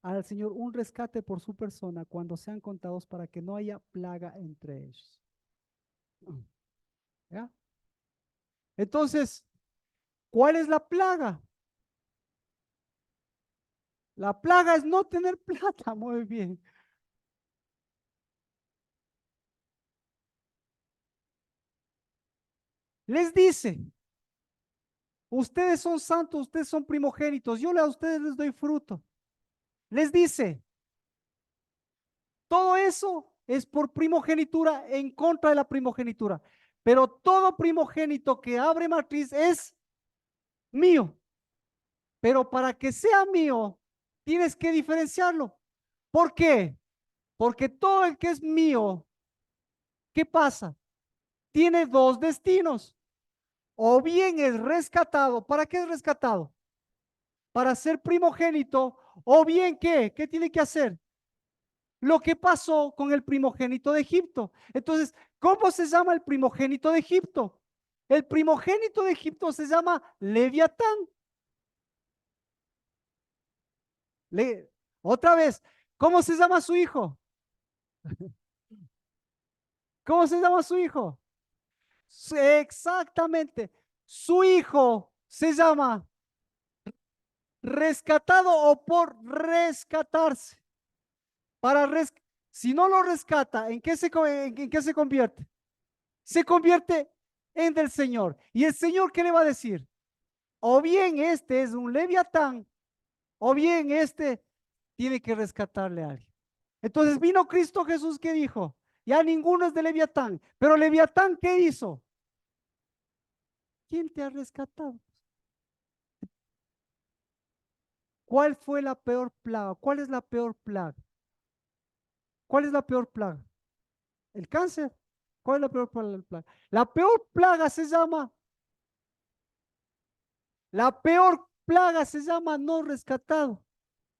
al Señor un rescate por su persona cuando sean contados para que no haya plaga entre ellos. ¿Ya? Entonces, ¿cuál es la plaga? La plaga es no tener plata. Muy bien. Les dice, ustedes son santos, ustedes son primogénitos, yo a ustedes les doy fruto. Les dice, todo eso es por primogenitura en contra de la primogenitura. Pero todo primogénito que abre matriz es mío. Pero para que sea mío, tienes que diferenciarlo. ¿Por qué? Porque todo el que es mío, ¿qué pasa? Tiene dos destinos. O bien es rescatado. ¿Para qué es rescatado? Para ser primogénito. O bien, ¿qué? ¿Qué tiene que hacer? Lo que pasó con el primogénito de Egipto. Entonces, ¿cómo se llama el primogénito de Egipto? El primogénito de Egipto se llama Leviatán. Le, Otra vez, ¿cómo se llama su hijo? ¿Cómo se llama su hijo? Exactamente. Su hijo se llama rescatado o por rescatarse. Para res Si no lo rescata, en qué se convierte? Se convierte en del Señor. ¿Y el Señor qué le va a decir? O bien este es un leviatán, o bien este tiene que rescatarle a alguien. Entonces vino Cristo Jesús que dijo, ya ninguno es de leviatán, pero leviatán ¿qué hizo? ¿Quién te ha rescatado? ¿Cuál fue la peor plaga? ¿Cuál es la peor plaga? ¿Cuál es la peor plaga? El cáncer. ¿Cuál es la peor plaga? La peor plaga se llama, la peor plaga se llama no rescatado.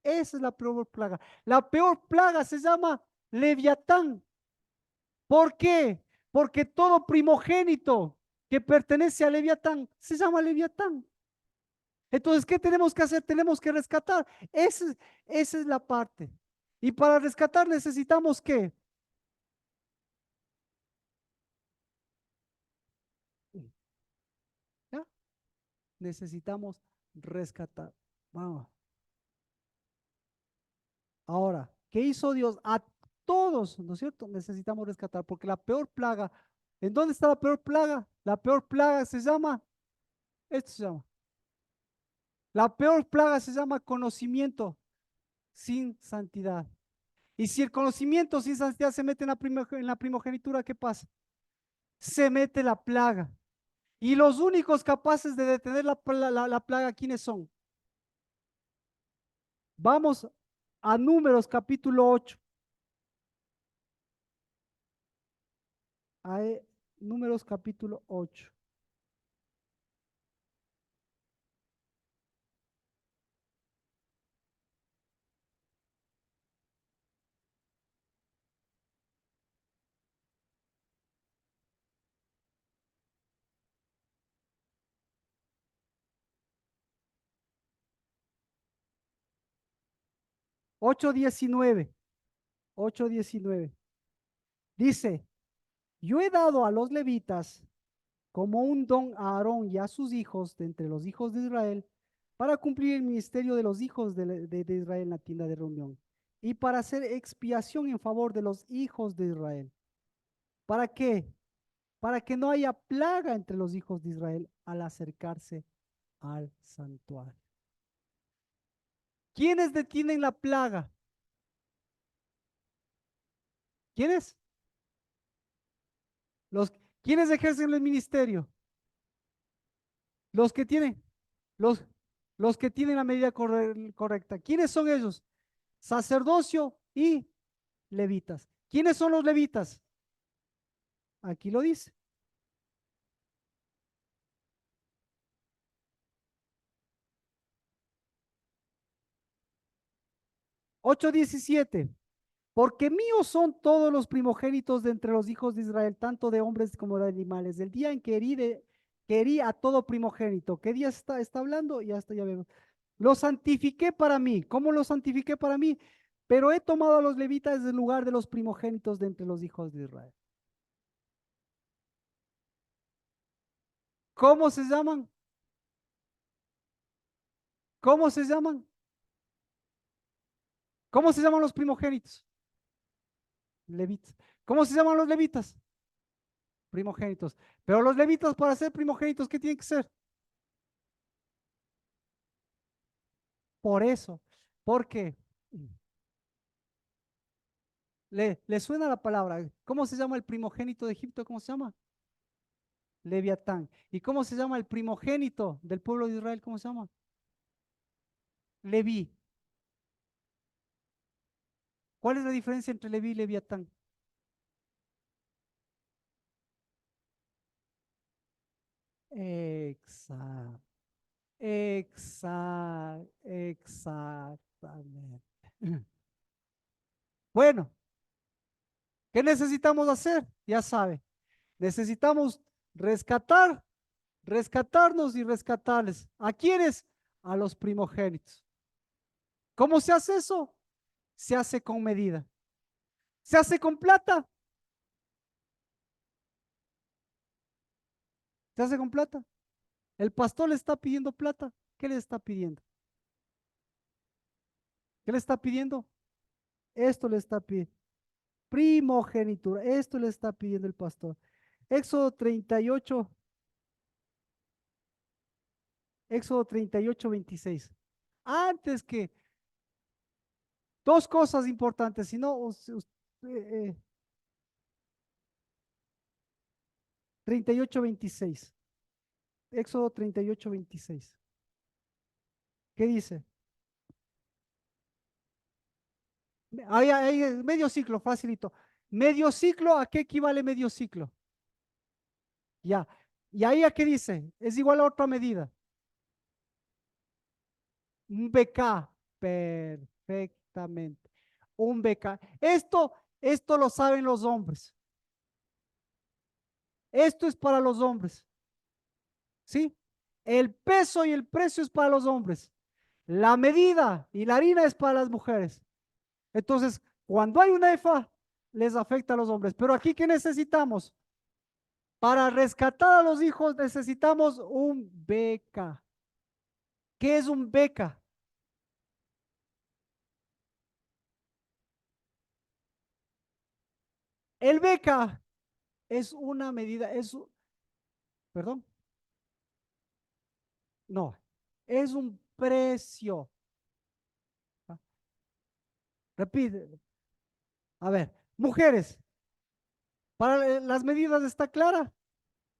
Esa es la peor plaga. La peor plaga se llama Leviatán. ¿Por qué? Porque todo primogénito que pertenece a Leviatán se llama Leviatán. Entonces, ¿qué tenemos que hacer? Tenemos que rescatar. Esa es la parte. Y para rescatar necesitamos ¿qué? ¿Ya? Necesitamos rescatar. Vamos. Ahora, ¿qué hizo Dios? A todos, ¿no es cierto? Necesitamos rescatar, porque la peor plaga, ¿en dónde está la peor plaga? La peor plaga se llama, esto se llama, la peor plaga se llama conocimiento sin santidad. Y si el conocimiento sin santidad se mete en la primogenitura, ¿qué pasa? Se mete la plaga. Y los únicos capaces de detener la plaga, ¿quiénes son? Vamos a Números capítulo 8. A Números capítulo 8. 8:19. 8:19. Dice, yo he dado a los levitas como un don a Aarón y a sus hijos de entre los hijos de Israel para cumplir el ministerio de los hijos de Israel en la tienda de reunión y para hacer expiación en favor de los hijos de Israel. ¿Para qué? Para que no haya plaga entre los hijos de Israel al acercarse al santuario. ¿Quiénes detienen la plaga? ¿Quiénes? Los, ¿Quiénes ejercen el ministerio? Los que tienen, los, los que tienen la medida correcta. ¿Quiénes son ellos? Sacerdocio y levitas. ¿Quiénes son los levitas? Aquí lo dice. 8:17. Porque míos son todos los primogénitos de entre los hijos de Israel, tanto de hombres como de animales. El día en que herí a todo primogénito. ¿Qué día está hablando? Y hasta ya vemos. Lo santifiqué para mí. ¿Cómo lo santifiqué para mí? Pero he tomado a los levitas del lugar de los primogénitos de entre los hijos de Israel. ¿Cómo se llaman? ¿Cómo se llaman? ¿Cómo se llaman los primogénitos? Levitas. ¿Cómo se llaman los levitas? Primogénitos. Pero los levitas para ser primogénitos, ¿qué tienen que ser? Por eso. Porque le suena la palabra. ¿Cómo se llama el primogénito de Egipto? ¿Cómo se llama? Leviatán. ¿Y cómo se llama el primogénito del pueblo de Israel? ¿Cómo se llama? Leví. ¿Cuál es la diferencia entre Leví y Leviatán? Exacto. Exactamente. Bueno, ¿qué necesitamos hacer? Ya sabe, necesitamos rescatar, rescatarnos y rescatarles. ¿A quiénes? A los primogénitos. ¿Cómo se hace eso? Se hace con medida. ¿Se hace con plata? ¿Se hace con plata? El pastor le está pidiendo plata. ¿Qué le está pidiendo? ¿Qué le está pidiendo? Esto le está pidiendo. Primogenitura. Esto le está pidiendo el pastor. Éxodo 38, Éxodo 38, 26. Antes que dos cosas importantes, si no, 38, 26. Éxodo 38, 26. ¿Qué dice? Ahí es medio ciclo, facilito. Medio ciclo, ¿a qué equivale medio ciclo? Ya. ¿Y ahí a qué dice? Es igual a otra medida. Un BK. Perfectamente. Un BK. Esto lo saben los hombres. Esto es para los hombres. ¿Sí? El peso y el precio es para los hombres. La medida y la harina es para las mujeres. Entonces, cuando hay una EFA, les afecta a los hombres. Pero aquí, ¿qué necesitamos? Para rescatar a los hijos necesitamos un beca. ¿Qué es un beca? El beca es una medida, perdón, no, es un precio. Ah, repite, a ver, mujeres, para las medidas está clara.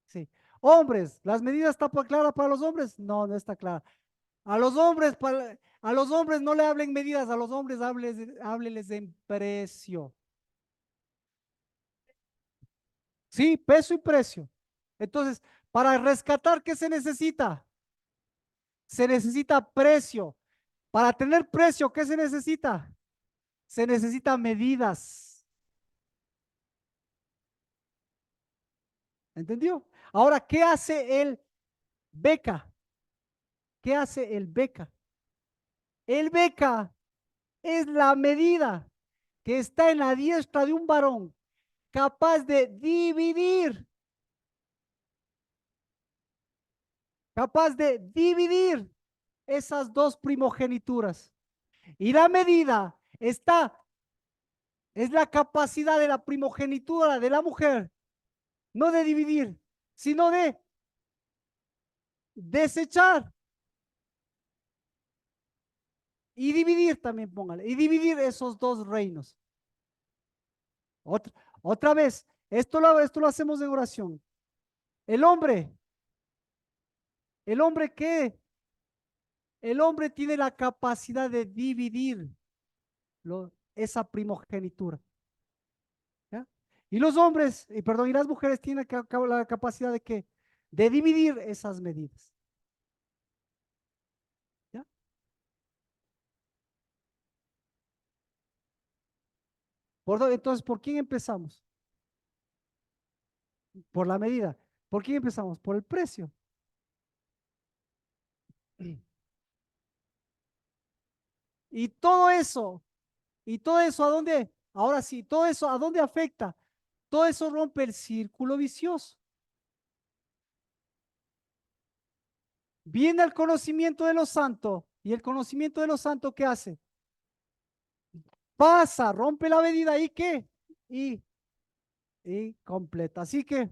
Sí. Hombres, ¿las medidas está clara para los hombres? No, no está clara. A los hombres no le hablen medidas, a los hombres hábleles en precio. Sí, peso y precio. Entonces, para rescatar, ¿qué se necesita? Se necesita precio. Para tener precio, ¿qué se necesita? Se necesita medidas. ¿Entendió? Ahora, ¿qué hace el beca? ¿Qué hace el beca? El beca es la medida que está en la diestra de un varón capaz de dividir, capaz de dividir esas dos primogenituras. Y la medida es la capacidad de la primogenitura de la mujer, no de dividir, sino de desechar y dividir también, póngale, y dividir esos dos reinos. Otra, otra vez, esto lo hacemos en oración. El hombre, el hombre que, el hombre tiene la capacidad de dividir esa primogenitura. ¿Ya? Y los hombres, y perdón, y las mujeres tienen la capacidad de qué? De dividir esas medidas. ¿Ya? Entonces, ¿por quién empezamos? Por la medida. ¿Por quién empezamos? Por el precio. Y todo eso, ¿a dónde? Ahora sí, todo eso, ¿a dónde afecta? Todo eso rompe el círculo vicioso. Viene el conocimiento de los santos. ¿Y el conocimiento de los santos qué hace? Pasa, rompe la medida y qué? Y, y completa. Así que,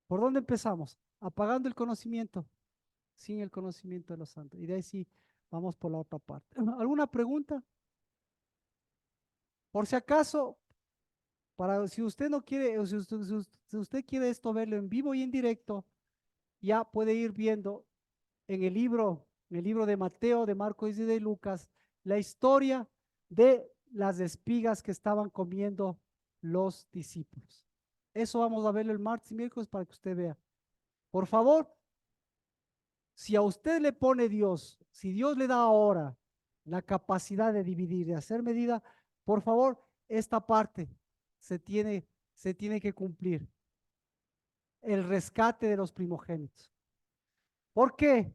¿por dónde empezamos? Apagando el conocimiento, sin el conocimiento de los santos. Y de ahí sí, vamos por la otra parte. ¿Alguna pregunta? Por si acaso, si usted no quiere, o si usted quiere esto verlo en vivo y en directo, ya puede ir viendo en el libro de Mateo, de Marcos y de Lucas, la historia de las espigas que estaban comiendo los discípulos. Eso vamos a verlo el martes y miércoles para que usted vea. Por favor, si a usted le pone Dios, si Dios le da ahora la capacidad de dividir, de hacer medida, por favor, esta parte se tiene, se tiene que cumplir. El rescate de los primogénitos. ¿Por qué?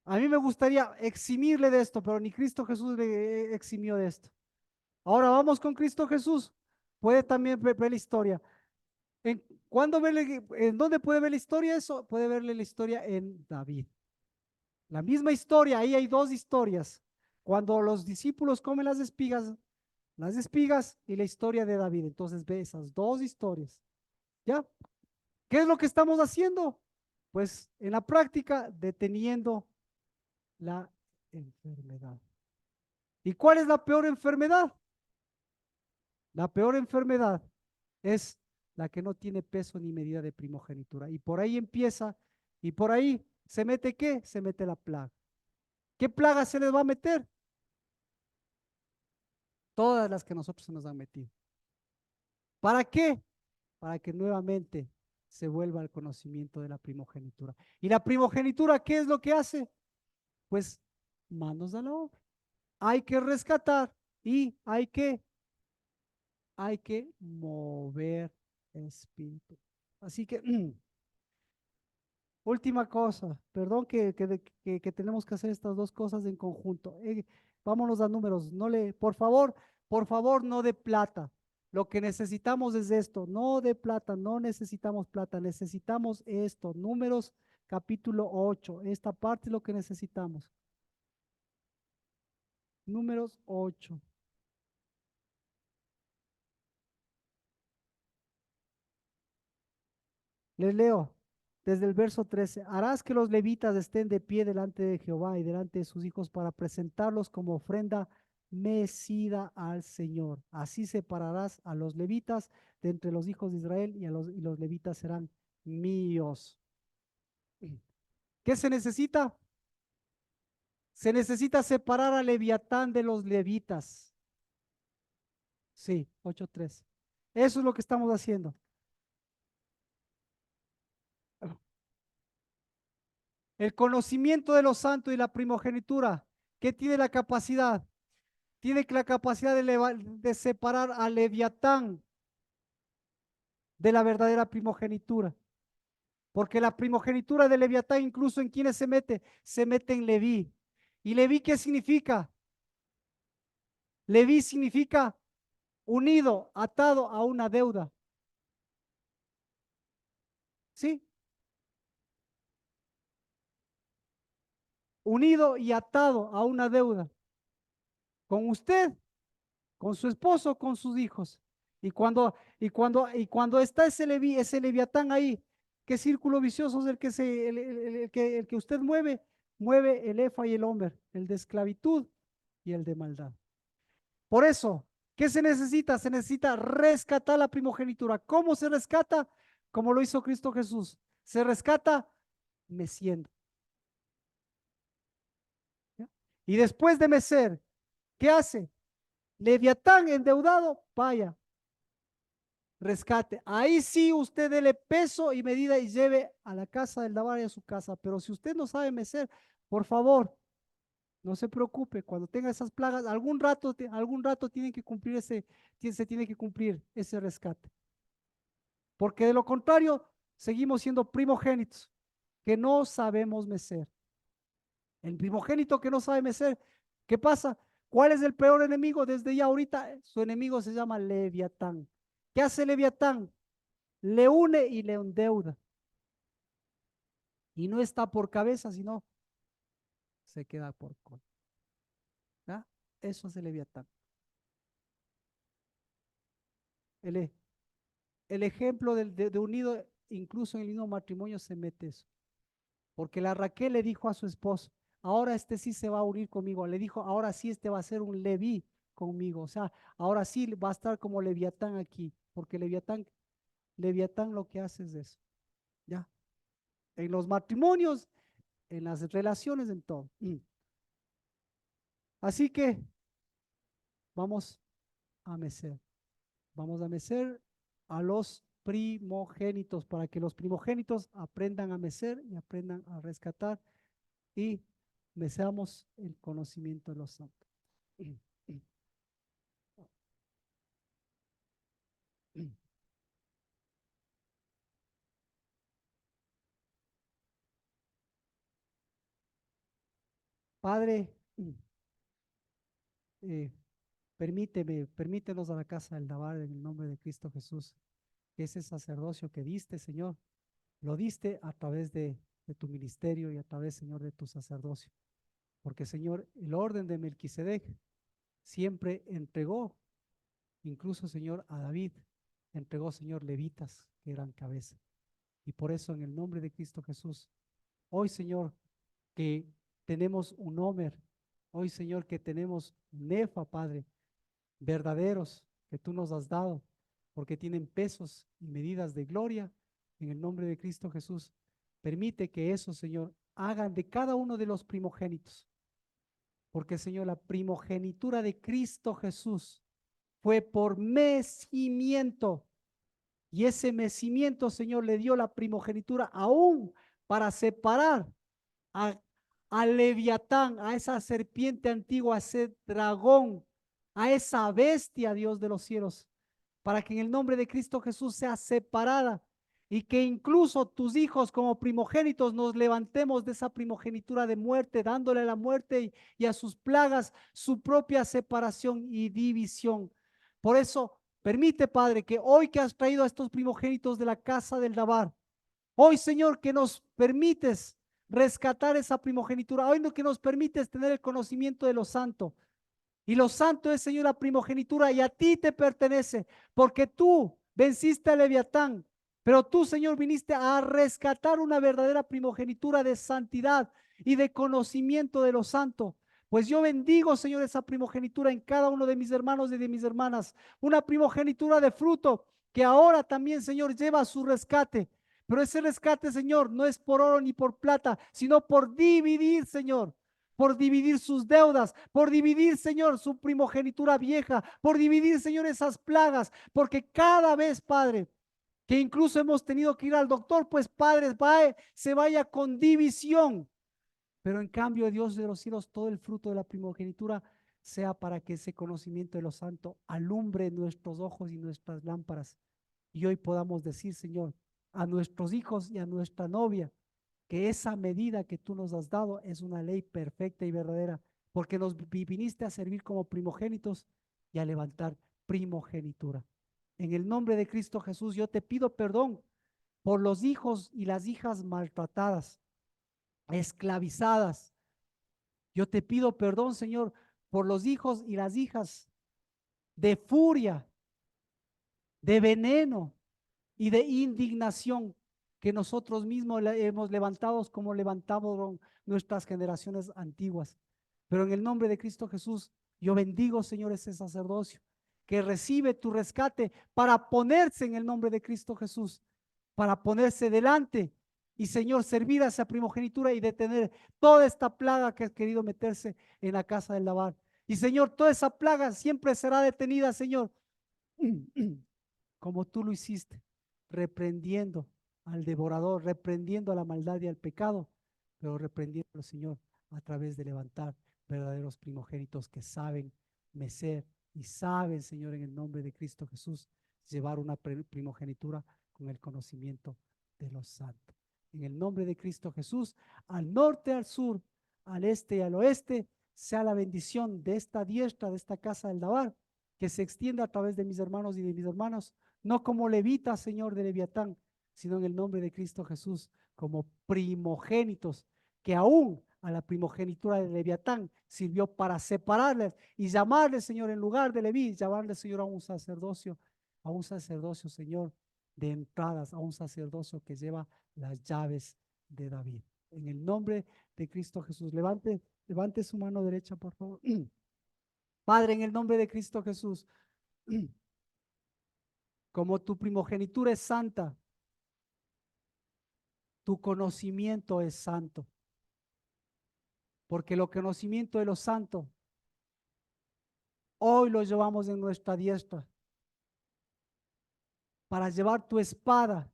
A mí me gustaría eximirle de esto, pero ni Cristo Jesús le eximió de esto. Ahora vamos con Cristo Jesús. Puede también ver la historia. ¿En, ¿En dónde puede ver la historia eso? Puede verle la historia en David. La misma historia, ahí hay dos historias. Cuando los discípulos comen las espigas y la historia de David. Entonces ve esas dos historias. ¿Ya? ¿Qué es lo que estamos haciendo? Pues en la práctica, deteniendo la enfermedad. ¿Y cuál es la peor enfermedad? La peor enfermedad es la que no tiene peso ni medida de primogenitura. Y por ahí empieza, y por ahí se mete ¿qué? Se mete la plaga. ¿Qué plaga se les va a meter? Todas las que nosotros se nos han metido. ¿Para qué? Para que nuevamente se vuelva al conocimiento de la primogenitura. ¿Y la primogenitura qué es lo que hace? Pues manos a la obra. Hay que rescatar y hay que mover espíritu. Así que, última cosa, perdón que tenemos que hacer estas dos cosas en conjunto. Vámonos a números, por favor, no de plata. Lo que necesitamos es esto, no de plata, no necesitamos plata, necesitamos esto. Números capítulo 8, esta parte es lo que necesitamos. Números 8. Les leo desde el verso 13. Harás que los levitas estén de pie delante de Jehová y delante de sus hijos para presentarlos como ofrenda mecida al Señor. Así separarás a los levitas de entre los hijos de Israel y los levitas serán míos. ¿Qué se necesita? Se necesita separar a Leviatán de los levitas. Sí, 8:3. Eso es lo que estamos haciendo. El conocimiento de los santos y la primogenitura, ¿qué tiene la capacidad? Tiene la capacidad de separar a Leviatán de la verdadera primogenitura. Porque la primogenitura de Leviatán, incluso en quienes se mete en Leví. ¿Y Leví qué significa? Leví significa unido, atado a una deuda. ¿Sí? unido y atado a una deuda con usted, con su esposo, con sus hijos. Y cuando está ese leviatán ahí, ¿qué círculo vicioso es el que, el que usted mueve? Mueve el efa y el homer, el de esclavitud y el de maldad. Por eso, ¿qué se necesita? Se necesita rescatar la primogenitura. ¿Cómo se rescata? Como lo hizo Cristo Jesús. Se rescata meciendo. ¿Ya? Y después de mecer, ¿qué hace? Leviatán endeudado, vaya, rescate. Ahí sí usted dele peso y medida y lleve a la casa del Navarro y a su casa. Pero si usted no sabe mecer, por favor, no se preocupe. Cuando tenga esas plagas, algún rato tienen que cumplir se tiene que cumplir ese rescate. Porque de lo contrario, seguimos siendo primogénitos que no sabemos mecer. El primogénito que no sabe mecer, ¿qué pasa? ¿Cuál es el peor enemigo? Desde ya ahorita, su enemigo se llama Leviatán. ¿Qué hace Leviatán? Le une y le endeuda. Y no está por cabeza, sino se queda por cola. ¿Ya? Eso es el Leviatán. El, e- el ejemplo de unido, incluso en el mismo matrimonio se mete eso. Porque la Raquel le dijo a su esposo, ahora este sí se va a unir conmigo. Le dijo, ahora sí este va a ser un Leví conmigo. O sea, ahora sí va a estar como Leviatán aquí. Porque Leviatán lo que hace es eso. ¿Ya? En los matrimonios, en las relaciones, en todo. Así que vamos a mecer. Vamos a mecer a los primogénitos para que los primogénitos aprendan a mecer y aprendan a rescatar y mecemos el conocimiento de los santos. Padre, eh, permítenos a la casa del Navar en el nombre de Cristo Jesús, que ese sacerdocio que diste, Señor, lo diste a través de tu ministerio y a través, Señor, de tu sacerdocio. Porque, Señor, el orden de Melquisedec siempre entregó, incluso, Señor, a David, entregó, Señor, levitas que eran cabeza. Y por eso, en el nombre de Cristo Jesús, hoy, Señor, que tenemos un Homer, hoy, Señor, que tenemos Nefa, Padre, verdaderos que tú nos has dado, porque tienen pesos y medidas de gloria, en el nombre de Cristo Jesús. Permite que eso, Señor, hagan de cada uno de los primogénitos, porque, Señor, la primogenitura de Cristo Jesús fue por mecimiento, y ese mecimiento, Señor, le dio la primogenitura aún para separar a, a Leviatán, a esa serpiente antigua, a ese dragón, a esa bestia, Dios de los cielos, para que en el nombre de Cristo Jesús sea separada y que incluso tus hijos como primogénitos nos levantemos de esa primogenitura de muerte, dándole a la muerte y a sus plagas su propia separación y división. Por eso, permite, Padre, que hoy que has traído a estos primogénitos de la casa del Navar, hoy, Señor, que nos permites rescatar esa primogenitura, hoy que nos permites tener el conocimiento de lo santo. Y lo santo es, Señor, la primogenitura y a ti te pertenece, porque tú venciste a Leviatán, pero tú, Señor, viniste a rescatar una verdadera primogenitura de santidad y de conocimiento de lo santo. Pues yo bendigo, Señor, esa primogenitura en cada uno de mis hermanos y de mis hermanas, una primogenitura de fruto que ahora también, Señor, lleva su rescate. Pero ese rescate, Señor, no es por oro ni por plata, sino por dividir, Señor, por dividir sus deudas, por dividir, Señor, su primogenitura vieja, por dividir, Señor, esas plagas, porque cada vez, Padre, que incluso hemos tenido que ir al doctor, pues, Padre, se vaya con división. Pero en cambio, Dios de los cielos, todo el fruto de la primogenitura sea para que ese conocimiento de lo santo alumbre nuestros ojos y nuestras lámparas. Y hoy podamos decir, Señor, a nuestros hijos y a nuestra novia, que esa medida que tú nos has dado es una ley perfecta y verdadera, porque nos viniste a servir como primogénitos y a levantar primogenitura. En el nombre de Cristo Jesús, yo te pido perdón por los hijos y las hijas maltratadas, esclavizadas, Yo te pido perdón, Señor, por los hijos y las hijas de furia, de veneno y de indignación que nosotros mismos hemos levantado como levantaron nuestras generaciones antiguas. Pero en el nombre de Cristo Jesús, yo bendigo, Señor, ese sacerdocio que recibe tu rescate para ponerse en el nombre de Cristo Jesús, para ponerse delante y, Señor, servir a esa primogenitura y detener toda esta plaga que ha querido meterse en la casa del Labán. Y, Señor, toda esa plaga siempre será detenida, Señor, como tú lo hiciste, reprendiendo al devorador, reprendiendo a la maldad y al pecado, pero reprendiendo, Señor, a través de levantar verdaderos primogénitos que saben mecer y saben, Señor, en el nombre de Cristo Jesús, llevar una primogenitura con el conocimiento de los santos. En el nombre de Cristo Jesús, al norte, al sur, al este y al oeste, sea la bendición de esta diestra, de esta casa del Dabar, que se extienda a través de mis hermanos y de mis hermanos, no como levita, Señor, de Leviatán, sino en el nombre de Cristo Jesús, como primogénitos, que aún a la primogenitura de Leviatán sirvió para separarles y llamarles, Señor, en lugar de Leví, llamarles, Señor, a un sacerdocio, Señor, de entradas, a un sacerdocio que lleva las llaves de David. En el nombre de Cristo Jesús, levante su mano derecha, por favor. Padre, en el nombre de Cristo Jesús, como tu primogenitura es santa, tu conocimiento es santo, porque el conocimiento de los santos hoy lo llevamos en nuestra diestra para llevar tu espada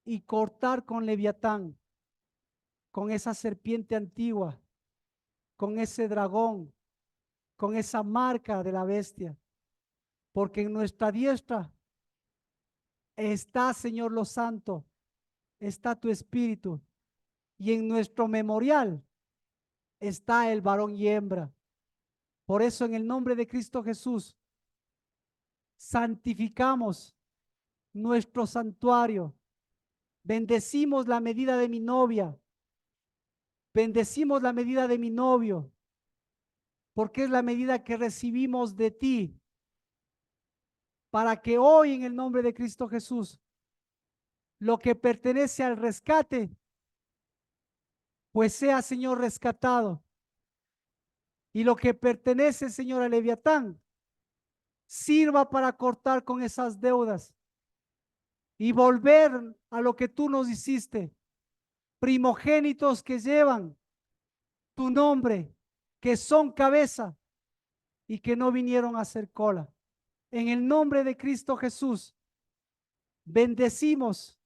y cortar con Leviatán, con esa serpiente antigua, con ese dragón, con esa marca de la bestia, porque en nuestra diestra está, Señor, lo santo, está tu espíritu, y en nuestro memorial está el varón y hembra. Por eso, en el nombre de Cristo Jesús, santificamos nuestro santuario, bendecimos la medida de mi novia, bendecimos la medida de mi novio, porque es la medida que recibimos de ti, para que hoy, en el nombre de Cristo Jesús, lo que pertenece al rescate, pues sea, Señor, rescatado, y lo que pertenece, Señor, a Leviatán, sirva para cortar con esas deudas y volver a lo que tú nos hiciste, primogénitos que llevan tu nombre, que son cabeza y que no vinieron a hacer cola. En el nombre de Cristo Jesús, bendecimos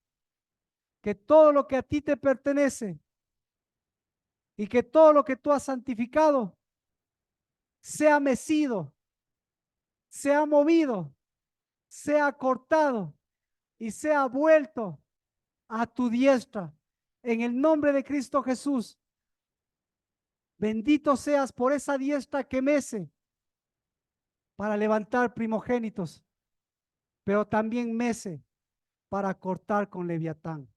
que todo lo que a ti te pertenece y que todo lo que tú has santificado sea mecido, sea movido, sea cortado y sea vuelto a tu diestra. En el nombre de Cristo Jesús, bendito seas por esa diestra que mece para levantar primogénitos, pero también mece para cortar con Leviatán.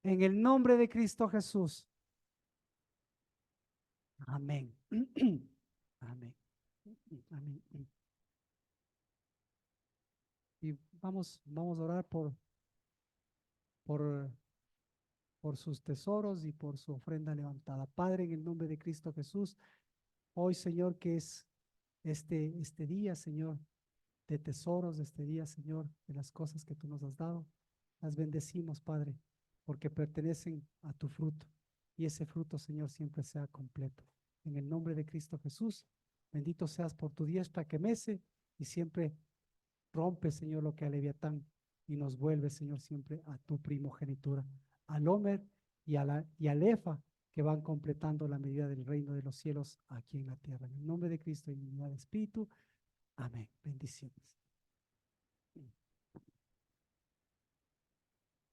En el nombre de Cristo Jesús. Amén. Amén. Amén. Y vamos a orar por, por sus tesoros y por su ofrenda levantada. Padre, en el nombre de Cristo Jesús, hoy, Señor, que es este día, Señor, de tesoros, de este día, Señor, de las cosas que tú nos has dado, las bendecimos, Padre, porque pertenecen a tu fruto. Y ese fruto, Señor, siempre sea completo. En el nombre de Cristo Jesús, bendito seas por tu diestra que mece y siempre rompe, Señor, lo que a Leviatán y nos vuelve, Señor, siempre a tu primogenitura, al Homer y al Efa, que van completando la medida del reino de los cielos aquí en la tierra. En el nombre de Cristo y en el Espíritu. Amén. Bendiciones.